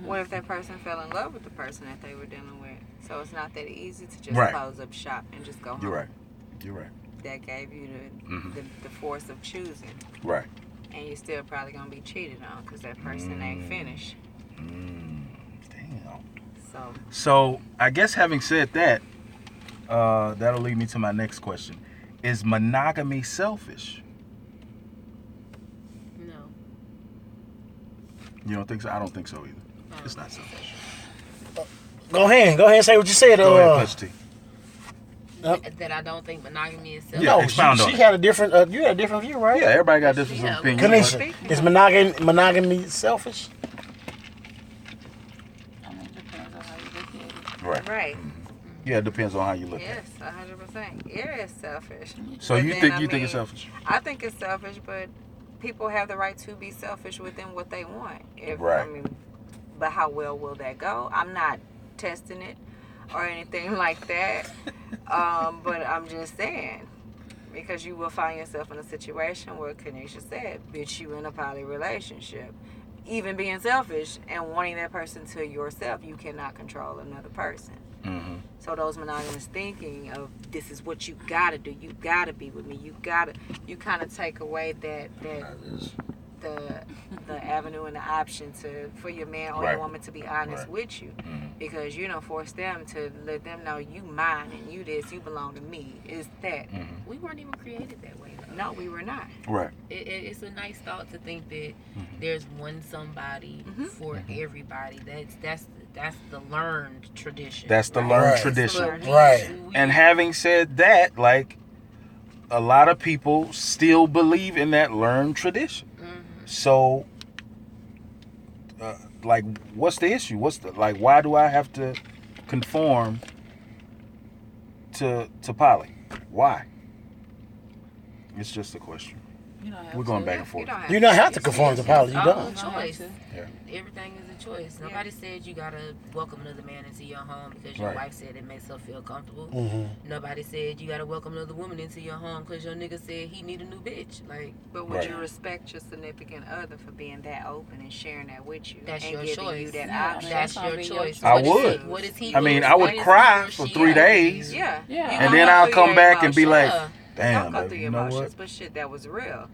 What if that person fell in love with the person that they were dealing with? So it's not that easy to just Right. close up shop and just go home. You're right. You're right. That gave you the force of choosing. Right. And you're still probably going to be cheated on because that person ain't finished. Damn. So, I guess having said that, that'll lead me to my next question. Is monogamy selfish? No. You don't think so? I don't think so either. It's not selfish. Go ahead and say what you said. Go ahead, Clutch T. That I don't think monogamy is selfish. Yeah, No, expound on she it. had a different. You had a different view, right? Yeah, everybody got different Yeah, opinions. Kanisha, is monogamy selfish? I mean, it depends on how you look at it. Right. right. Yeah, it depends on how you look at Yes, 100%. It is selfish. it. So But you then, think I it's mean, selfish? I think it's selfish, but people have the right to be selfish within what they want. Right. But how well will that go? I'm not testing it or anything like that. But I'm just saying, because you will find yourself in a situation where Kanisha said, bitch, you in a poly relationship. Even being selfish and wanting that person to yourself, you cannot control another person. Mm-hmm. So those monogamous thinking of this is what you gotta do, you gotta be with me, you kind of take away that the avenue and the option for your man or Right. your woman to be honest Right. with you, Mm-hmm. because you don't force them to let them know you mine and you this, you belong to me. It's that. Mm-hmm. We weren't even created that way, though. No, we were not. Right. It's a nice thought to think that there's one somebody for everybody. That's the learned tradition. That's the right? learned Right. tradition. But Right. And having said that, like, a lot of people still believe in that learned tradition. So, like, what's the issue? Why do I have to conform to poly? Why? It's just a question. You don't have We're going to. back and forth. You don't have to conform to poly. You It's don't. a choice. Yeah. Everything is a choice. Nobody said you gotta welcome another man into your home because your Right. wife said it makes her feel comfortable. Mm-hmm. Nobody said you gotta welcome another woman into your home because your nigga said he need a new bitch. Like, But would Right. you respect your significant other for being that open and sharing that with you? That's and your giving choice. you that Yeah, option? that's gonna your be choice. I What is would. he- What is he? I mean, lose? I would What is he cry or for she 3 lose? days. Yeah. Yeah. You And gonna then go I'll through come your back and be emotions. like, Yeah. damn, Don't go baby, through you your know emotions, what? but shit, that was real.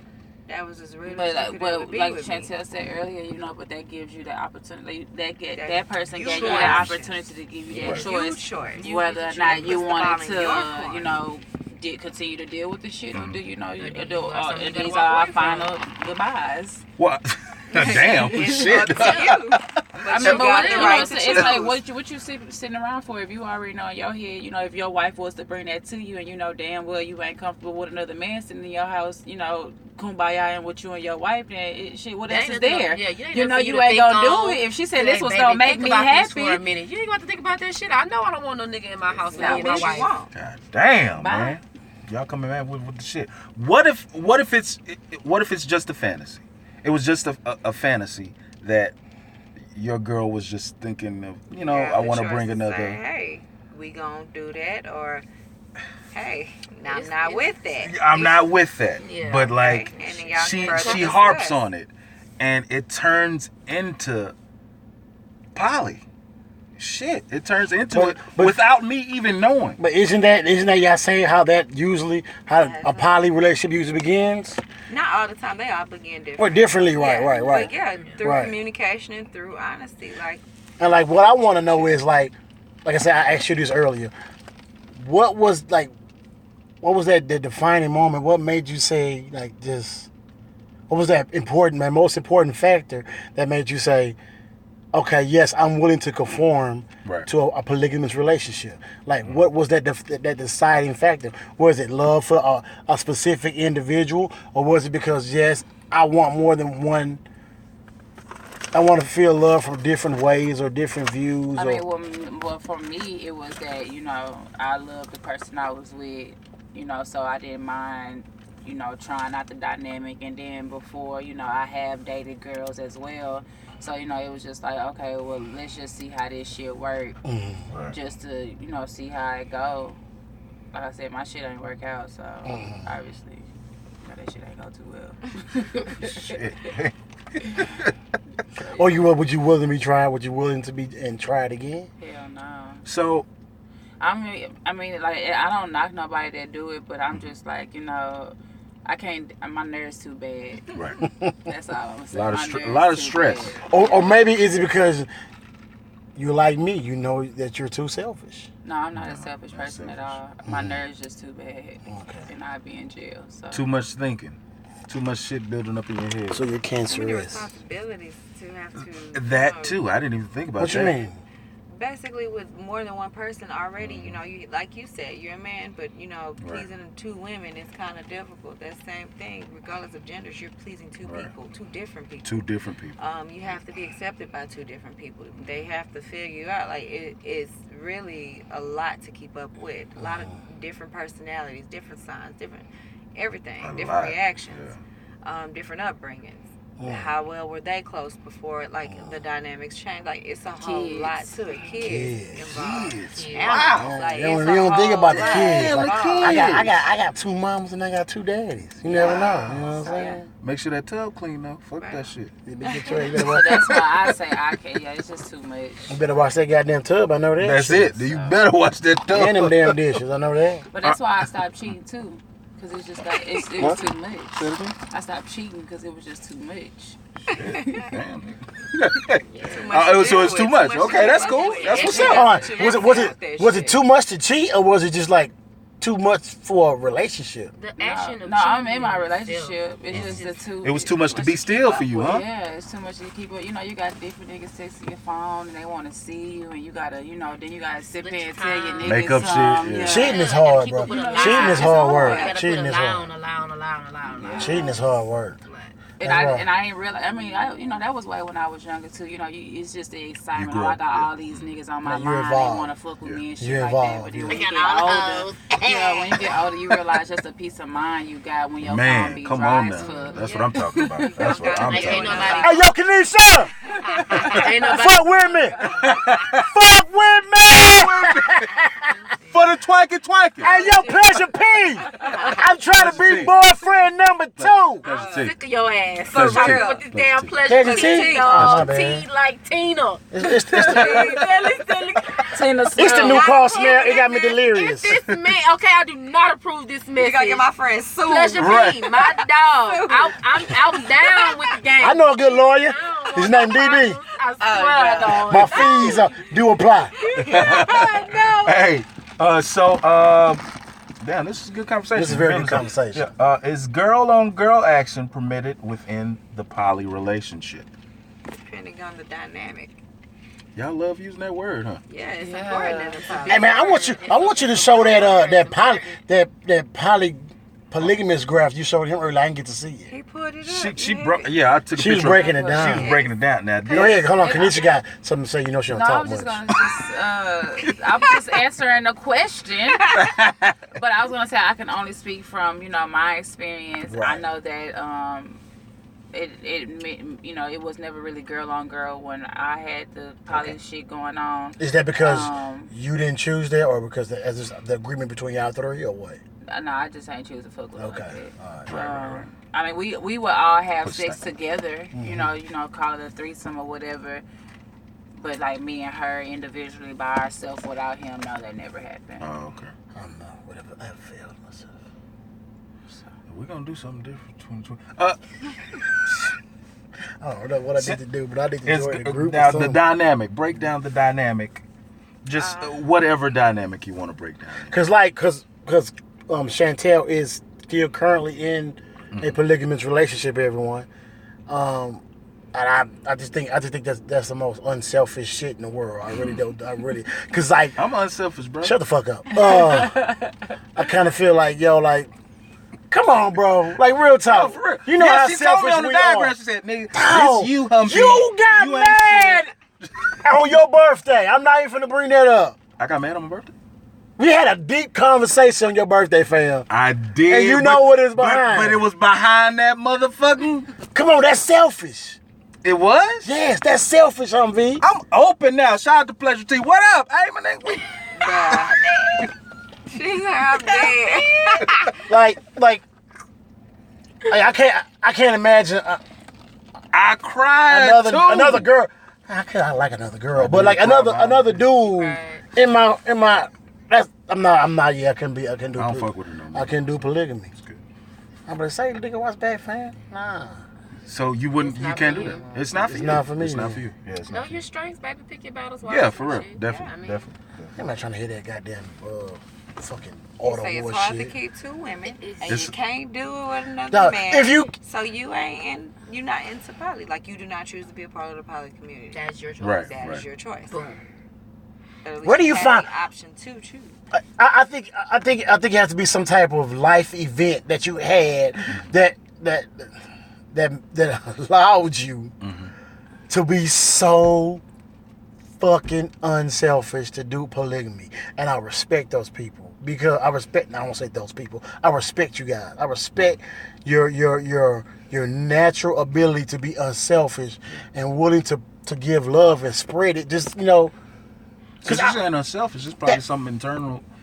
That was as real But as you could ever be like with me. Chantel said earlier, but that gives you the opportunity. That That person you gave you choose. the opportunity to give you Right. that You choice, choice. whether or You not puts you the wanted ball in your to, did continue to deal with the shit, or do you know, do you or got something you gotta these walk are our away from? final goodbyes. What? Damn, It's shit. up to you. But I you mean, but got what, the you right know, to it's like choose. what you sitting around for? If you already know in your head, if your wife was to bring that to you, and you know damn well you ain't comfortable with another man sitting in your house, kumbaya and with you and your wife, then shit, what There else ain't is nothing there? gonna- yeah, you ain't You know nothing you for you to ain't gonna think on. do it. If she said Say, this hey, was baby, gonna make think me about this for a happy, minute. You ain't got to think about that shit. I know I don't want no nigga in my house with No, me and my bitch, you wife. won't. God damn, Bye. man. Y'all coming mad with the shit. What if it's just a fantasy? It was just a fantasy that your girl was just thinking of, you know, Yeah, I the want to choice bring another. Say, hey, we gonna do that, or hey, I'm It's- not it's- with that. I'm not with that. Yeah. But like Okay, and then y'all she can further harps discuss. on it, and it turns into poly. Shit, it turns into But- it but- without me even knowing. But isn't that y'all saying how a poly relationship usually begins? Not all the time. They all begin different. Or differently, right, Yeah, right. But yeah, through Right. communication and through honesty, like And like what I want to know is like I said, I asked you this earlier. What was that the defining moment? What made you say like this? What was that most important factor that made you say, okay, yes, I'm willing to conform Right. to a polygamous relationship? Like, what was that deciding factor? Was it love for a specific individual, or was it because yes, I want more than one? I want to feel love from different ways or different views. I mean, well, for me, it was that, you know, I loved the person I was with, you know, so I didn't mind, you know, trying out the dynamic. And then before, you know, I have dated girls as well. So, you know, it was just like, okay, well, let's just see how this shit work. Right. Just to, you know, see how it go. Like I said, my shit ain't work out, so obviously, you know, that shit ain't go too well. Shit. Or would you willing to be tried? Would you willing to be and try it again? Hell no. So I mean, like, I don't knock nobody that do it, but I'm just like, you know, I can't. My nerves too bad. right. That's all I'm A saying. lot of My stre- a nerves lot of too stress. bad. Or maybe is it because you like me? You know that you're too selfish. No, I'm not a selfish not person at selfish. all. My nerves just too bad, Okay. and I'd be in jail. So Too much thinking. Too much shit building up in your head. So you're too many cancerous. responsibilities to have to. That too. I didn't even think about What that. you mean? Basically, with more than one person already, you know, you like you said, you're a man, but you know, Right. pleasing two women is kind of difficult. That same thing, regardless of genders, you're pleasing two Right. people, two different people. Two different people. You have to be accepted by two different people. They have to figure you out. Like it's really a lot to keep up with. A lot of different personalities, different signs, different everything, A different lot, reactions, different upbringings. How well were they close before the dynamics changed? Like it's a whole Kids. lot to it. Kids involved. Kids. Animals, Wow. like, You it's don't, a you don't think whole about the lot. kids. Damn, Like, the I got 2 moms and I got 2 daddies. You never know. You know what I'm saying? Make sure that tub clean though. Fuck Right. that shit. You better So watch, that's why I say I can't. Yeah, it's just too much. you better watch that goddamn tub. I know that. That's shit. it. You better watch that tub. And them damn dishes. I know that. But that's why I stopped cheating too, because it's just like it was too Say much. it again? I stopped cheating because it was just too much. Damn. Too much to So deal it's too with, much. to Okay, that's to cool. deal with. That's what's Yeah, up. All right. too Was much it out there, was it shit. too much to cheat, or was it just like too much for a relationship? The action No, of no, I'm cheating in my itself relationship. It's just the two. It was too much to be still for you, huh? Yeah, it's too much to keep it. You know, you got different niggas texting your phone and they want to see you, and you gotta, you know, then you gotta sit Split there your and tell your time. niggas Make up shit, something, yeah. Cheating is You gotta hard, keep bro. up with a Cheating lie. Cheating is It's hard hard. work. You gotta Cheating put is a lie hard. on a lie on a lie on a lie on a lie. Cheating is hard work. And That's I right. and I ain't realize. I mean, you know, that was way when I was younger too. You know, it's just the excitement. grew Oh, I up, got yeah. all these niggas on my Yeah, you mind. They involved. want to fuck with me and shit You like involved, that. But then yeah. when you I get got all the older, you know, when you get older, you realize just a peace of mind you got when your phone Man, be come dry on as now. fuck. That's what I'm talking about. That's what I'm Ain't talking about. nobody. Hey, yo, Kanisha! Ain't nobody. Fuck with me! Fuck with me! For the twanky twanky. Hey, yo, Pleasure P! I'm trying to Pleasure be T. boyfriend number 2! Pleasure T. Sick of your ass. Pleasure So T. with this damn Pleasure pleasure T. T, Oh, my dog. bad. T like Tina. It's the Tina It's the Snow. new car smell. It got me delirious. If this man, okay, I do not approve this You message. gotta get my friend Sue. Pleasure Right. P, my dog. I'm down with the game. I know a good lawyer. I don't His want name no DB. problems. I swear I don't. My fees do apply. Hey, damn, this is a good conversation. This is a very good Really. conversation. Yeah. Is girl-on-girl action permitted within the poly relationship? Depending on the dynamic. Y'all love using that word, huh? Yeah, it's Yeah. important in the Hey man, I want you to show that polygamous graph you showed him earlier. I didn't get to see it. He put it up. She broke. Yeah, I took a She was picture. breaking it She down. was breaking it down. Now, Go ahead, hold on. Kanisha got something to say. You know she don't No, talk I'm just much. gonna I'm just answering a question. But I was gonna say I can only speak from, you know, my experience. Right. I know that it was never really girl on girl when I had the poly shit going on. Is that because you didn't choose that, or because the agreement between y'all three, or what? No, I just ain't choose to fuck with her like Okay. that. All right. I mean, we would all have Push sex that. together, you know, call it a threesome or whatever. But like me and her individually by ourselves without him, no, that never happened. Oh, okay. I don't know. Whatever. I failed myself. We're gonna do something different. 2020. I don't know what I need to do, but I need to It's join the group. now or the something. dynamic. Break down the dynamic. Just whatever dynamic you want to break down. Cause Chantel is still currently in a polygamous relationship. Everyone, and I just think that's the most unselfish shit in the world. I really don't. Cause like I'm unselfish, bro. shut the fuck up. I kind of feel like come on, bro. Like real talk. For real. You know how she told me selfish on the we diagram. are. She said, "Nigga, No, it's you, Humpy. you got ain't mad shit." on your birthday. I'm not even finna bring that up. I got mad on my birthday. We had a deep conversation on your birthday, fam. I did. And you know what it's behind. But it was behind that motherfucking. Come on, that's selfish. It was? Yes, that's selfish, V. I'm open now. Shout out to Pleasure T. What up? Hey, my nigga. She's I'm dead. I can't imagine I cried another girl. I like another girl, but like another dude Right. in my. That's I'm not. Yeah, I can do. I don't fuck with her no more. I can do polygamy. It's good. I'm gonna say, nigga, what's that, fam? Nah. So you wouldn't, It's you not can't for do you. that. It's not for It's you. not for me, It's not yeah. for you. Yeah, it's Know not for your you. strengths, baby. Pick your battles. Yeah, wisely for real. and shit. Definitely. Yeah, I mean, Definitely. I'm not trying to hear that goddamn fucking They auto say it's war hard shit. to keep two women, and It's- you can't do it with another Dog, man. if you- so you're not into poly. Like you do not choose to be a part of the poly community. that's your choice. Right. That is your choice. Boom. At least Where do you have find- the option to choose? I think it has to be some type of life event that you had that allowed you to be so fucking unselfish to do polygamy, and I respect those people because I won't say those people. I respect you guys. I respect your natural ability to be unselfish and willing to give love and spread it. Just Because you're saying unselfish, it's probably something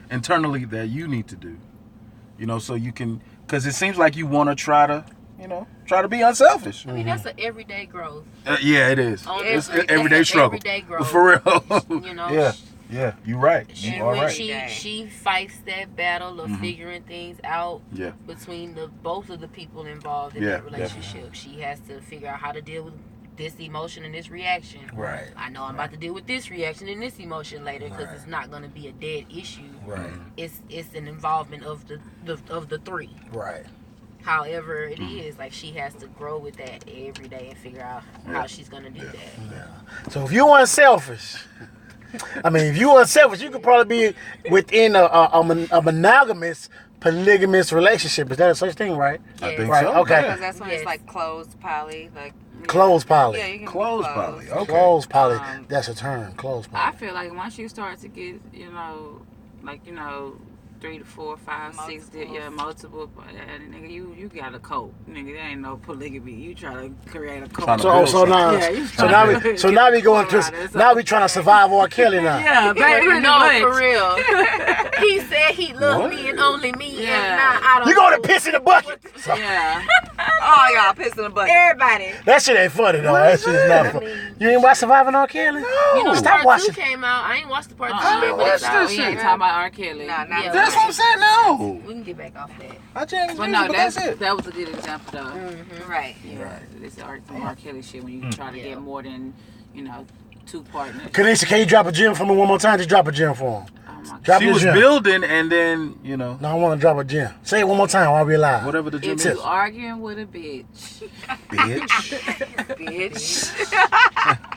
internally that you need to do. So you can, because it seems like you want to try to be unselfish. I mean, that's an everyday growth. Yeah, it is. It's an everyday struggle. Everyday growth. For real. Yeah, you're right. You And are when right. she fights that battle of figuring things out Yeah. between both of the people involved in Yeah, that relationship, she has to figure out how to deal with this emotion and this reaction. Right. I know I'm about to deal with this reaction and this emotion later because Right. it's not going to be a dead issue. Right. It's an involvement of the three. Right. However it is, like she has to grow with that every day and figure out how she's going to do that. Yeah. So if you want selfish, you could probably be within a monogamous, polygamous relationship. Is that a such thing, right? I think Right, so. okay. Because that's when Yes. it's like closed poly, like Closed poly. yeah, you can Closed be poly. closed. Okay. Closed poly. Um, That's a term. Closed poly. I feel like once you start to get, 3 to 4, 5, 6, multiple, nigga, you got a cult, nigga. There ain't no polygamy. You try to create a cult. Tryna So build now, Yeah, you so now we going to now we trying to survive R. Kelly now. Yeah, baby, No, for real. He said he loved me and only me, Yeah. and now I don't. You going to know piss in the bucket? So, Yeah. Oh, y'all pissing the bucket. Everybody. that shit ain't funny though. That shit is not funny. You ain't watch Surviving R. Kelly? You know, Stop part watching. 2 came out. I ain't watched the part 2 Uh-uh. yet, but it's watched out. this We ain't shit. talking about R. Kelly. Nah, not Yeah. That's what I'm saying. No. We can get back off that. I changed But music, no, but that's it. that was a good example though. Right. Yeah, it's some R. Kelly shit when you try to get more than 2 partners. Kanisha, can you drop a gem for me one more time? Just drop a gem for him. Oh my God. Drop She your was gem. building, and then No, I want to drop a gem. Say it one more time while we live. whatever the gym If is. you arguing with a bitch Bitch. Bitch.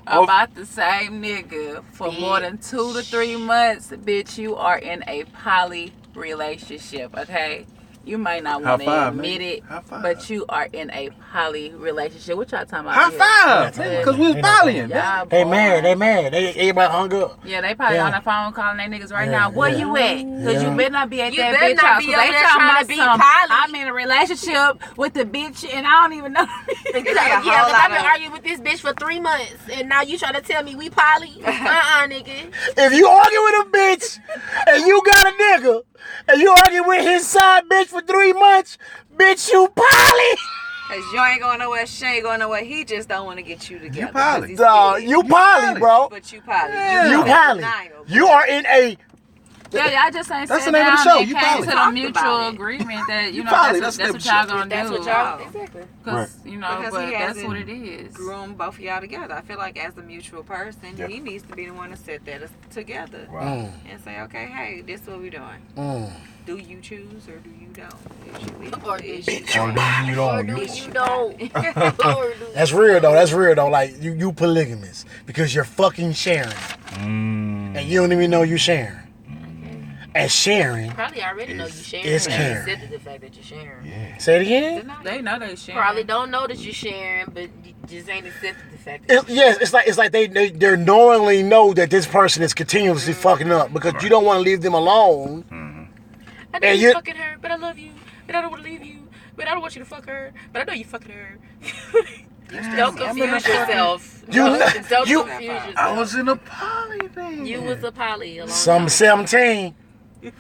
about the same nigga for more than 2 to 3 months, bitch, you are in a poly relationship, okay? You might not High want to five, admit man. it, High five. but you are in a poly relationship. What y'all talking about? High here? five, Yeah. because we was polying. Y'all They boys. mad. They mad. Everybody hung up. Yeah, they probably Yeah. on the phone calling their niggas right Yeah, now. Where yeah. you at? Because Yeah. you better not be at You that better bitch not house. be 'Cause over they there talking trying about to be some, poly. I'm in a relationship with the bitch and I don't even know. Yeah, It's like a because whole I've lot been of- arguing with this bitch for 3 months, and now you trying to tell me we poly? Nigga. If you argue with a bitch and you got a nigga and you argue with his side bitch for 3 months, bitch, you poly. Cause you ain't going nowhere, she ain't going nowhere. He just don't want to get you together. You poly. 'cause he's Dog, scared. you poly, bro. But you poly. Yeah. You in poly. denial. You are in a. Yeah, y'all just ain't That's sitting the name of the down show. and You came poly. to the Talked mutual about it. agreement that, you know, poly. that's That's what y'all gonna That's do. what y'all. Exactly. Cause, you know, Because but he that's hasn't what it is. Groom both of y'all together. I feel like as a mutual person, Yeah. he needs to be the one to set that together Wow. and say, okay, hey, this is what we're doing. Do you choose or do you don't? Or do Is you you Or do you Or don't? do You- you don't? Or do That's you real though. don't? That's real though. Like you polygamous because you're fucking sharing, and you don't even know you're sharing. And sharing, Probably already know you sharing. it's but caring. accepted the fact that you're sharing. Yeah. say it again. They know they sharing. Probably don't know that you're sharing, but you just ain't accepted the fact that Yes, it's like they knowingly know that this person is continuously fucking up because you don't want to leave them alone. I know And you you- fucking her, but I love you, but I don't want to leave you, but I don't want you to fuck her, but I know you fucking her. Don't confuse yourself. Don't confuse yourself. I was in a poly thing. You was a poly alone. Some 17,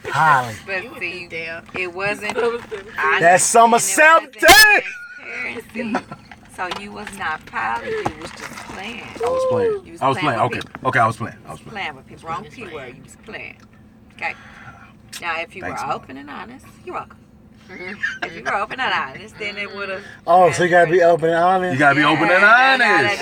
poly. But You was see, damn. it wasn't. I That's summer 17. Transparency. So you was not poly. You was just playing. I was playing. You was I was playing playing. with Okay. people. Okay. I was playing. You was playing with people. Wrong P word. You was playing. Okay. Now, if you Thanks, were Mom. open and honest, you're welcome. If you were open and honest, then it would have. Oh, so you gotta be open and honest. You gotta be open and honest.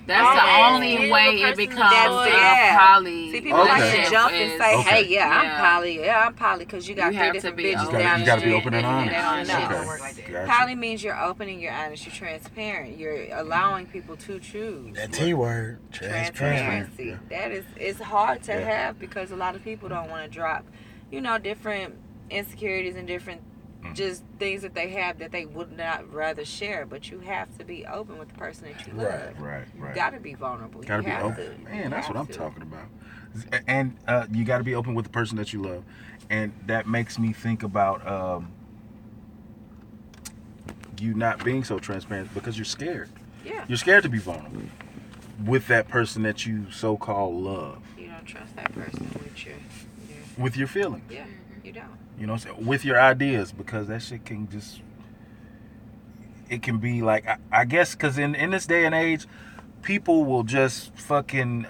That's Oh, the yeah. only Give way the it person becomes That's a it. poly. See, people like Okay. to jump and say, Okay. "Hey, yeah, Yeah. I'm poly. Yeah, I'm poly," because you got You three have to different be bitches open. down You the gotta be street open and that honest. they don't Shit know. don't work like that. Gotcha. Poly means you're open and you're honest. You're transparent. You're allowing people to choose. That T word, transparent. Transparency. That is, it's hard to Yeah. have because a lot of people don't want to drop, different insecurities and different just things that they have that they would not rather share. But you have to be open with the person that you love. Right. You gotta be vulnerable. Gotta you be have open. to. Man, You that's what have I'm to. talking about. And you gotta be open with the person that you love. And that makes me think about you not being so transparent because you're scared. Yeah. You're scared to be vulnerable with that person that you so-called love. You don't trust that person with your With your feelings. yeah, you don't. You know what I'm saying? With your ideas, because that shit can just, it can be like, I guess, because in this day and age, people will just fucking,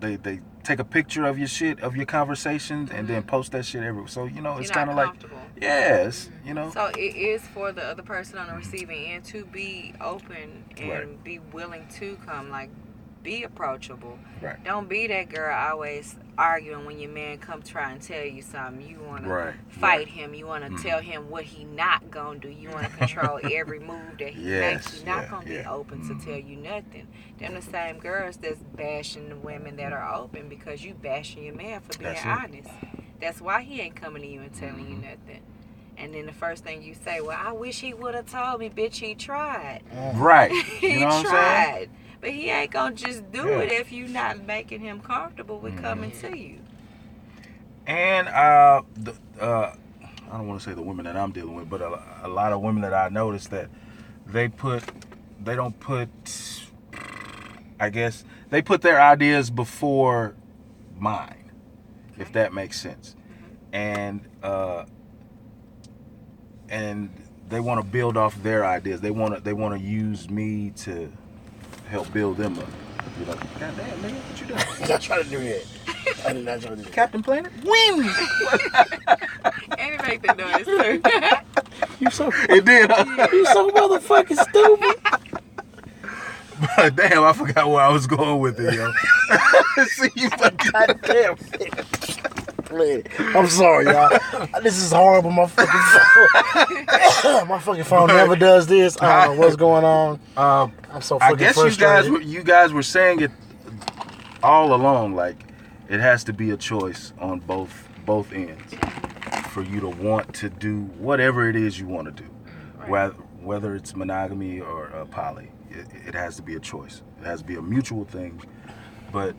they take a picture of your shit, of your conversations, and then post that shit everywhere. So, it's You're kind not of like, comfortable. yes, So it is for the other person on the receiving end to be open and Right. be willing to come, like be approachable. Right. Don't be that girl always arguing when your man come try and tell you something. You want Right. to fight him. You want to tell him what he not gonna do. You want to control every move that he Yes, makes. He's not yeah, gonna be yeah. open to tell you nothing. Them the same girls that's bashing the women that are open because you bashing your man for being That's it. honest. That's why he ain't coming to you and telling you nothing. And then the first thing you say, well, I wish he would have told me, bitch, he tried. Right. He You know what I'm saying? tried. But he ain't gonna just do Yeah. it if you not making him comfortable with coming to you. And I don't want to say the women that I'm dealing with, but a lot of women that I noticed that they don't put, I guess, they put their ideas before mine, if that makes sense. And they want to build off their ideas. They want to use me to help build them up. You're like, God damn, nigga, what you doing? I'm not trying to do that. I'm not trying to do that. Captain Planet? Win! And it make the noise too. You so It did, huh? you so motherfucking stupid. But damn, I forgot where I was going with it, yo. See, you fucking... God damn it. I'm sorry, y'all. This is horrible. My fucking phone. My fucking phone never does this. I don't know what's going on. I'm so I fucking guess frustrated. you guys were saying it all along, like it has to be a choice on both ends. for you to want to do whatever it is you want to do. Right. Whether it's monogamy or poly, it has to be a choice. It has to be a mutual thing. But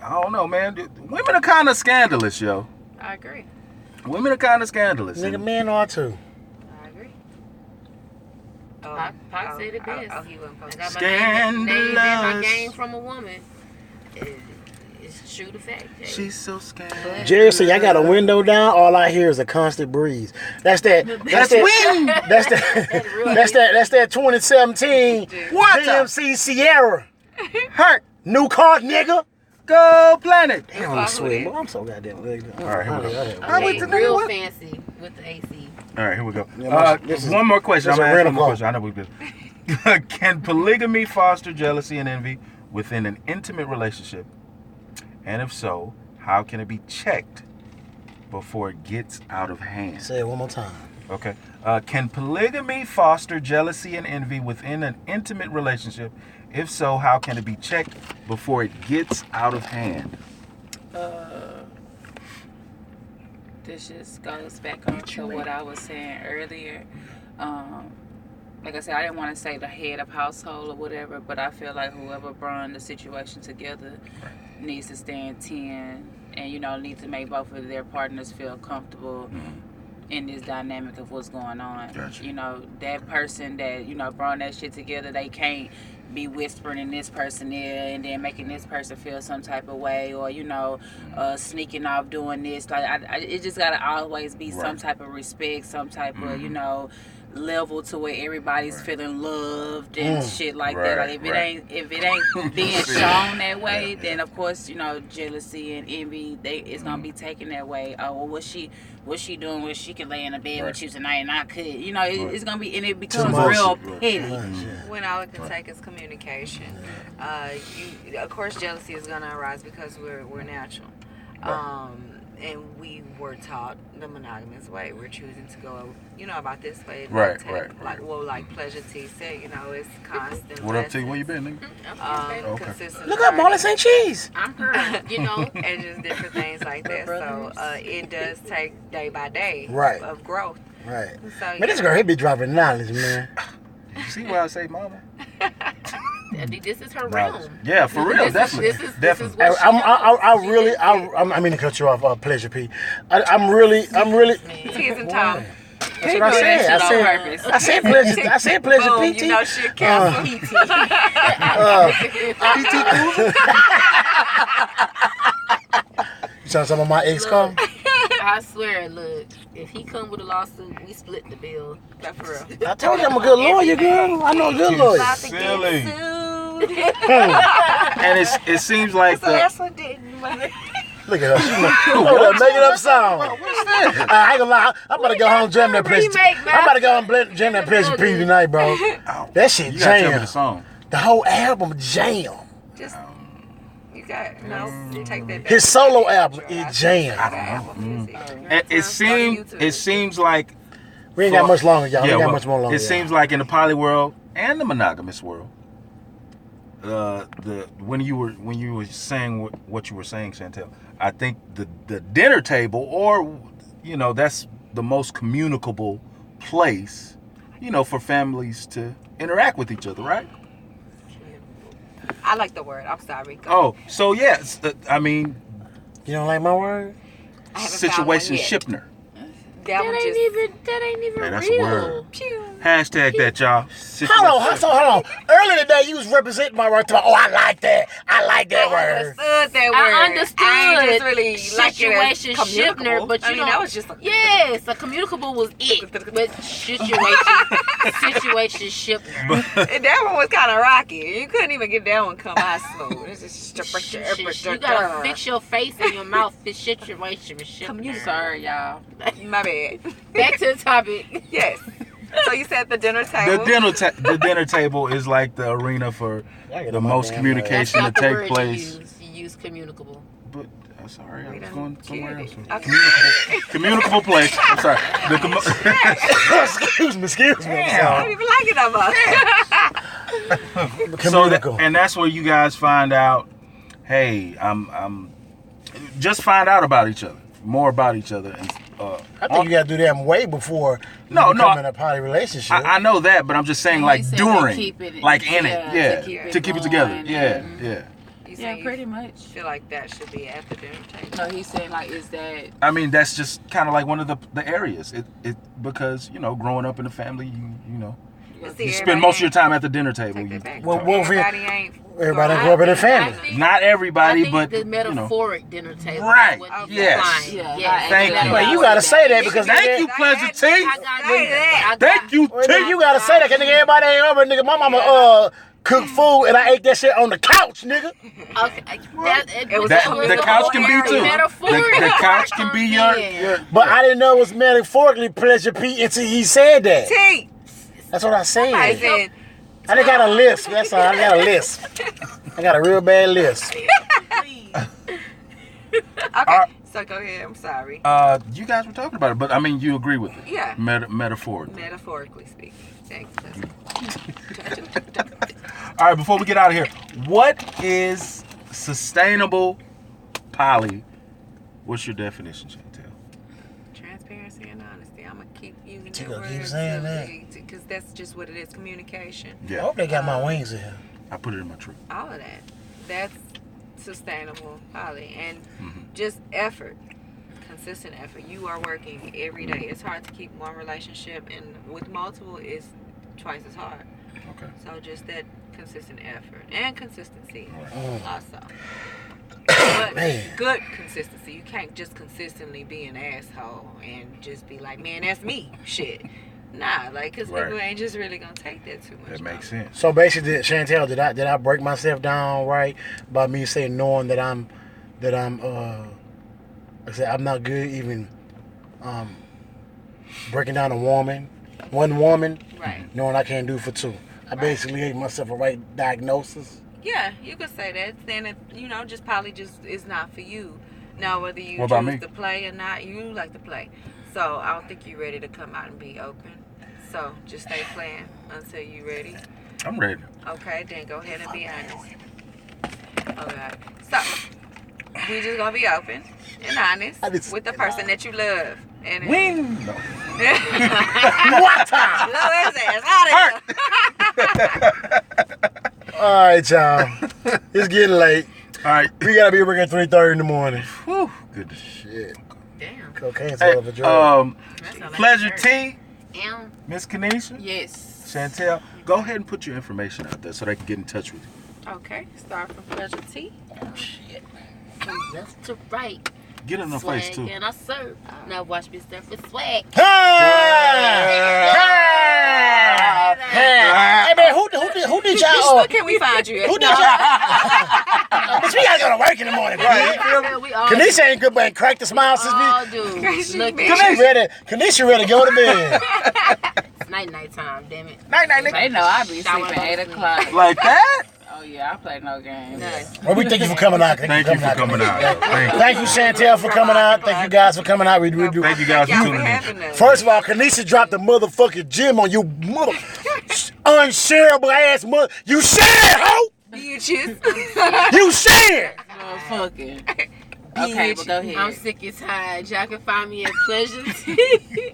I don't know, man. Women are kind of scandalous, yo. I agree. Women are kind of scandalous. Nigga, men are too. I agree. Oh, Pac said it best. he wasn't I supposed got to. my name in my Scandalous. game from a woman. It's true to fact. She's so scandalous. Jerry said, I got a window down. All I hear is a constant breeze. That's that. That's that. wind. That's that. That's that 2017 What? GMC Sierra. Hurt. New car, nigga. Go planet. Damn, I'm sweating. Boy, I'm so goddamn ugly. All right, here we go. Okay, went to real what? fancy with the AC. All right, here we go. Yeah, this is- one more question. this I'm is a gonna ask one rental more question. I know we good. Can polygamy foster jealousy and envy within an intimate relationship? And if so, how can it be checked before it gets out of hand? Say it one more time. Okay. Can polygamy foster jealousy and envy within an intimate relationship? If so, how can it be checked before it gets out of hand? This just goes back on to what I was saying earlier. Like I said, I didn't want to say the head of household or whatever, but I feel like whoever brought the situation together needs to stand 10 and, needs to make both of their partners feel comfortable in this dynamic of what's going on. Gotcha. That person that, brought that shit together, they can't be whispering in this person ear and then making this person feel some type of way, or sneaking off doing this. Like it just gotta always be some type of respect, some type of level to where everybody's feeling loved and shit like that. Like if it ain't being shown that way, then of course jealousy and envy it's gonna be taken that way. Oh, well, what's she doing where she can lay in the bed with you tonight and I could? It's gonna be, and it becomes real petty. When all it can take is communication. Of course, jealousy is gonna arise because we're natural, and we were taught the monogamous way. We're choosing to go, about this way. Like Pleasure T said, it's constant. What up, T? Where you been, nigga? Consistent. Look up, Molly St. Cheese. I'm her, and just different things like that. So it does take day by day of growth. Right. So, Man, this girl, he be dropping knowledge, man. You see why I say mama? This is her realm. Yeah, for real, definitely. This is Definitely. what she I mean to cut you off, Pleasure P. I'm really. Tears and Tom. That's what I said. I said Pleasure. I said Pleasure Boom, PT. shit counts for PT. You saw some of my ex come? I swear, look, if he come with a lawsuit, we split the bill. That's for real. I told you I'm a good lawyer, girl. I know a good lawyer. About to Silly. get sued. And it seems like So that's what didn't. Look at her. She's making up sound. What's that? I ain't gonna lie. I'm about to go home and jam that Pleasure. I'm about to go home and jam that Pleasure P tonight, bro. That shit You gotta tell me the jam. song. The whole album jam. Just you got take that back. His solo album is jam. And it seems like We ain't got much longer, y'all. We ain't got much more longer. It seems like in the poly world and the monogamous world, when you were saying what you were saying, Chantel, I think the dinner table, or that's the most communicable place, for families to interact with each other, right? I like the word. I'm sorry. Go. Oh, so yes, I mean, You don't like my word? I haven't found one yet. situationshipner. That one just. That ain't even Hey, that's real. a word. Pew. Hashtag that, y'all. Hold on. Earlier today, you was representing my word. Oh, I like that. I like that I word. understood that word. I understood I ain't just really like situation it as shipner, communicable. but I mean, that was just. yes, a communicable was it, but situation shipner. That one was kind of rocky. You couldn't even get that one come out smooth. It's just You gotta fix your face and your mouth. This situation shipner. Sorry, y'all. My bad. Back to the topic. Yes. So you said the dinner table. The dinner table is like the arena for the most communication to That's not the take word place. You use communicable. But I'm sorry, I We was done going somewhere else. cured it. Communicable place. I'm sorry. Excuse me. I don't even like it no more. Communicable. And that's where you guys find out, hey, I'm just find out about each other, more about each other, and I think you got to do that way before you No, become no. in a poly relationship. I know that, but I'm just saying, And like he said during, to keep it- like in yeah, it, yeah, to keep it together, going, yeah, and- yeah. You Yeah, say pretty you much. feel like that should be at the dinner table. No, he's saying like, is that I mean, that's just kind of like one of the areas. It because growing up in the family, you know, But see, you spend most of your everybody time at the dinner table. ain't- You Take that back. Well, well, Everybody ain't. everybody grown grew up in a up. family. I think- not everybody, I think but the metaphoric dinner table. Right. Is what he's Yes. implying. Yeah, Yes. Thank That's you. what Well, I you was gotta saying. say that because Thank you, Pleasure T. I got Say that. Thank you, Well, T. nigga, you gotta say that, cause nigga, everybody ain't over. Nigga, my mama cooked food and I ate that shit on the couch, nigga. Okay. It was That, a the couch can be too. Metaphoric. The couch can be your. But I didn't know it was metaphorically Pleasure P until he said that. T. That's what I I said. said. I done got a list. That's all. I got a list. I got a real bad list. Okay. So go ahead. I'm sorry. You guys were talking about it, but I mean, you agree with it. Yeah. Metaphorically. Metaphorically speaking. Thanks. All right, before we get out of here, what is sustainable poly? What's your definition, Chantel? Transparency and honesty. I'm gonna keep using You that gonna word keep saying that? because that's just what it is. Communication. I Yeah, hope they got my wings in here. I put it in my tree. All of that. That's sustainable poly and Mhm. just effort. Consistent effort. You are working every day. It's hard to keep one relationship, and with multiple, it's twice as hard. Okay. So just that consistent effort and consistency Mm. also. But Man. good consistency. You can't just consistently be an asshole and just be like, man, that's me. Shit. Nah, like, because Right. people ain't just really gonna take that too much. That makes sense. So basically, Chantel, did I break myself down right by me saying knowing that I'm I said I'm not good even breaking down one woman, Right. knowing I can't do for two. I basically gave myself a right diagnosis. Yeah, you could say that. Then it, just probably just is not for you. Now, whether you What about choose me? to play or not, you like to play. So I don't think you're ready to come out and be open. So just stay playing until you're ready. I'm ready. Okay, then go ahead and be honest. Okay. So we just gonna be open and honest with the person that you love. And Win. No. What time? Blow his ass out of here. All right, y'all. It's getting late. All right. We gotta be working at 3:30 in the morning. Whew. Good. Shit. Damn. Cocaine's Hey, hell of a drug. That sound like Pleasure a T, Damn. Miss Kanisha, yes? Chantel, go ahead and put your information out there so they can get in touch with you. Okay, start from Pleasure T. From left to right. Get in the Swag face too. and I serve. Now watch me step with swag. Hey man, who did y'all? Where can we find you? Who did y'all? Bitch, we gotta go to work in the morning, right? Yeah, we all Kanisha ain't good, but crack the smile since all we. do. Kanisha, Look, bitch. Kanisha ready to go to bed. it's night time, damn it. They know I be Shower sleeping and 8 go to o'clock. Like that? Oh yeah, I play no games. Nice. Well, we thank you for coming out. Thank you for coming out. Thank you. Thank you, Chantel, for coming out. Thank you guys for coming out. We do. Thank you guys for Y'all tuning in. having us. First of all, Kanisha dropped the motherfucking gym on you, mother unshareable ass mother. You share, hoe. Bitches. You share. Motherfucking. Okay, but go ahead. I'm sick and tired. Y'all can find me at Pleasure T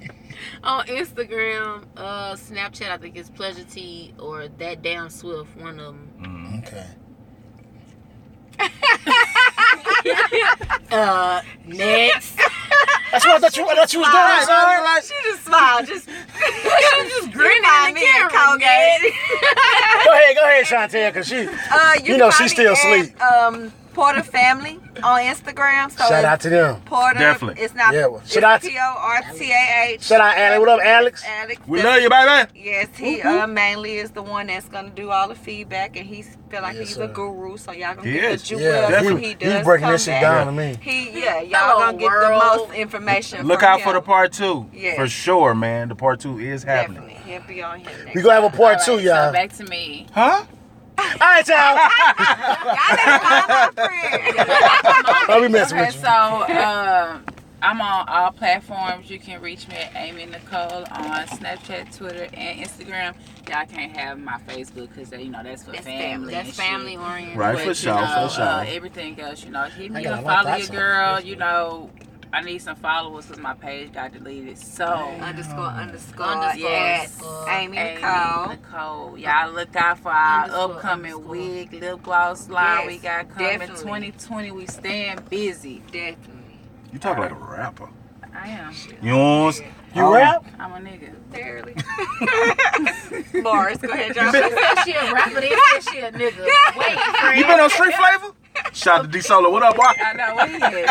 on Instagram, Snapchat. I think it's Pleasure T or That Damn Swift. One of them. Okay. Next. That's what I thought you was doing. Son. She just smiled. Just grinning in the me and camera, Colgate. Go ahead, Chantel, cause she. You know can she still find me asleep. at, Porter Family on Instagram. So Shout out to them. Porter. Definitely. It's not. Yeah, well, It's shout out- PORTAH. Shout out, Alex. What up, Alex? Alex. We love you, baby. Yes, he mainly is the one that's gonna do all the feedback, and he feel like Yes, he's sir. a guru. So y'all gonna He get is. the jewels Yeah, when he- he does. he's breaking come this shit back. down to me. Y'all gonna get the World. most information. Look from out him. for the part 2. Yes. For sure, man. The part 2 is happening. Definitely, he'll be on here next. We gonna have a part 2, So y'all. back to me. Huh? All right, y'all. Y'all never find my friend. I'll be messing Okay, with you. so I'm on all platforms. You can reach me at Amy Nicole on Snapchat, Twitter, and Instagram. Y'all can't have my Facebook because that's for That's family. That's and family shit. oriented. Right, But, for sure, for sure. Everything else, hit I me gotta up, like follow that your song. girl. I need some followers because my page got deleted. So _ yes, Amy Amy Nicole. Nicole. Y'all look out for our Underscore, upcoming underscore. wig lip gloss line Yes, we got coming. definitely. 2020, we staying busy. Definitely. You talk like a rapper. I am. You know? You rap? I'm a nigga. Barely. Morris, go ahead, Josh. She said she a rapper, they said she a nigga. Wait, friend. You been on Street Flavor? Shout out to D Solo. What up, boy? I know what he is.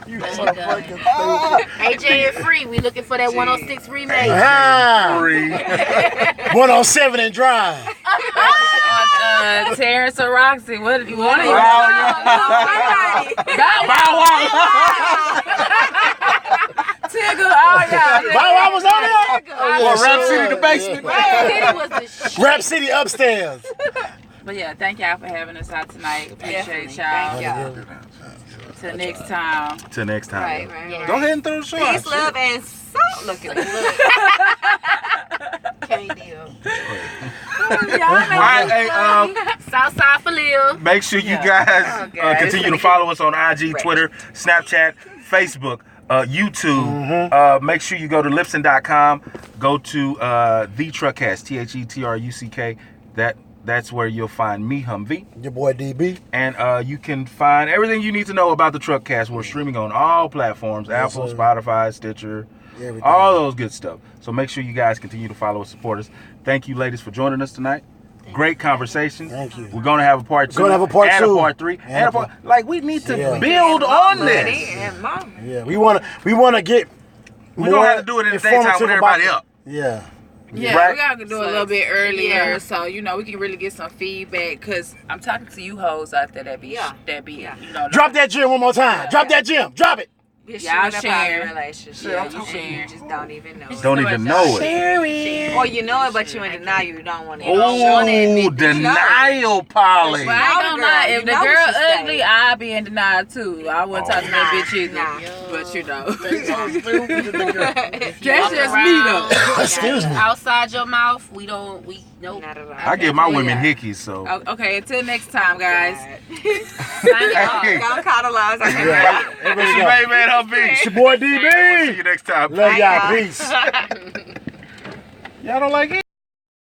You Done, so done. fucking AJ and Free, we looking for that 106 remake. Free. 107 and Drive. Terrence or Roxy, what do you want? Tigger, oh yeah. Bow Wow was on there? Well, Rap City, the basement. It was the shit. Rap City upstairs. But yeah, thank y'all for having us out tonight. Appreciate Thank y'all. y'all. Till next time. Till next time. Right. Yeah. Go ahead and throw the show Peace, out. love, and salt. Look at this. Can't deal. All right, hey, Southside for Lil. make sure you guys continue to follow us on IG, Twitter, Snapchat, Facebook, YouTube. Make sure you go to Lipson.com. Go to thetruckcast, TheTruck. That's where you'll find me, Humvee. Your boy DB. And you can find everything you need to know about the Truckcast. We're streaming on all platforms, Yes, Apple, sir. Spotify, Stitcher, Everything. all those good stuff. So make sure you guys continue to follow and support us. Thank you, ladies, for joining us tonight. Great conversation. Thank you. We're going to have a part 2. Gonna have a part and 2. a part 3. And And a a part... Like, we need to Yeah. build on Daddy this. and mom. Yeah, we wanna get We're more going to have to do it in the daytime informative with everybody about- up. Yeah. Yeah, Right. we gotta do it a little bit earlier, Yeah. so we can really get some feedback. Cause I'm talking to you hoes out there that be Yeah. Drop that gym one more time. Drop that gym. Drop it. You're Y'all showing up out share. your relationship. Yeah, you share. You just don't even know it. Don't even know it. Or you know it, but you in denial. You don't want to. Oh, denial, Polly. But I ain't gonna lie, if the You know girl what she say. ugly, I'll be in denial too. I wouldn't talk to that bitch either. Nah. But you know. That's That's just me though. Excuse me. Outside your mouth, we nope. Not at all. I give my women Yeah. hickeys, so. Okay, until next time, guys. Sign off. Hey. Don't cuddleize. I can't Yeah. It's Everybody your go. main man, Humvee. It's your boy We'll see DB. you next time. Love y'all. Bye, y'all. Peace. Y'all don't like it?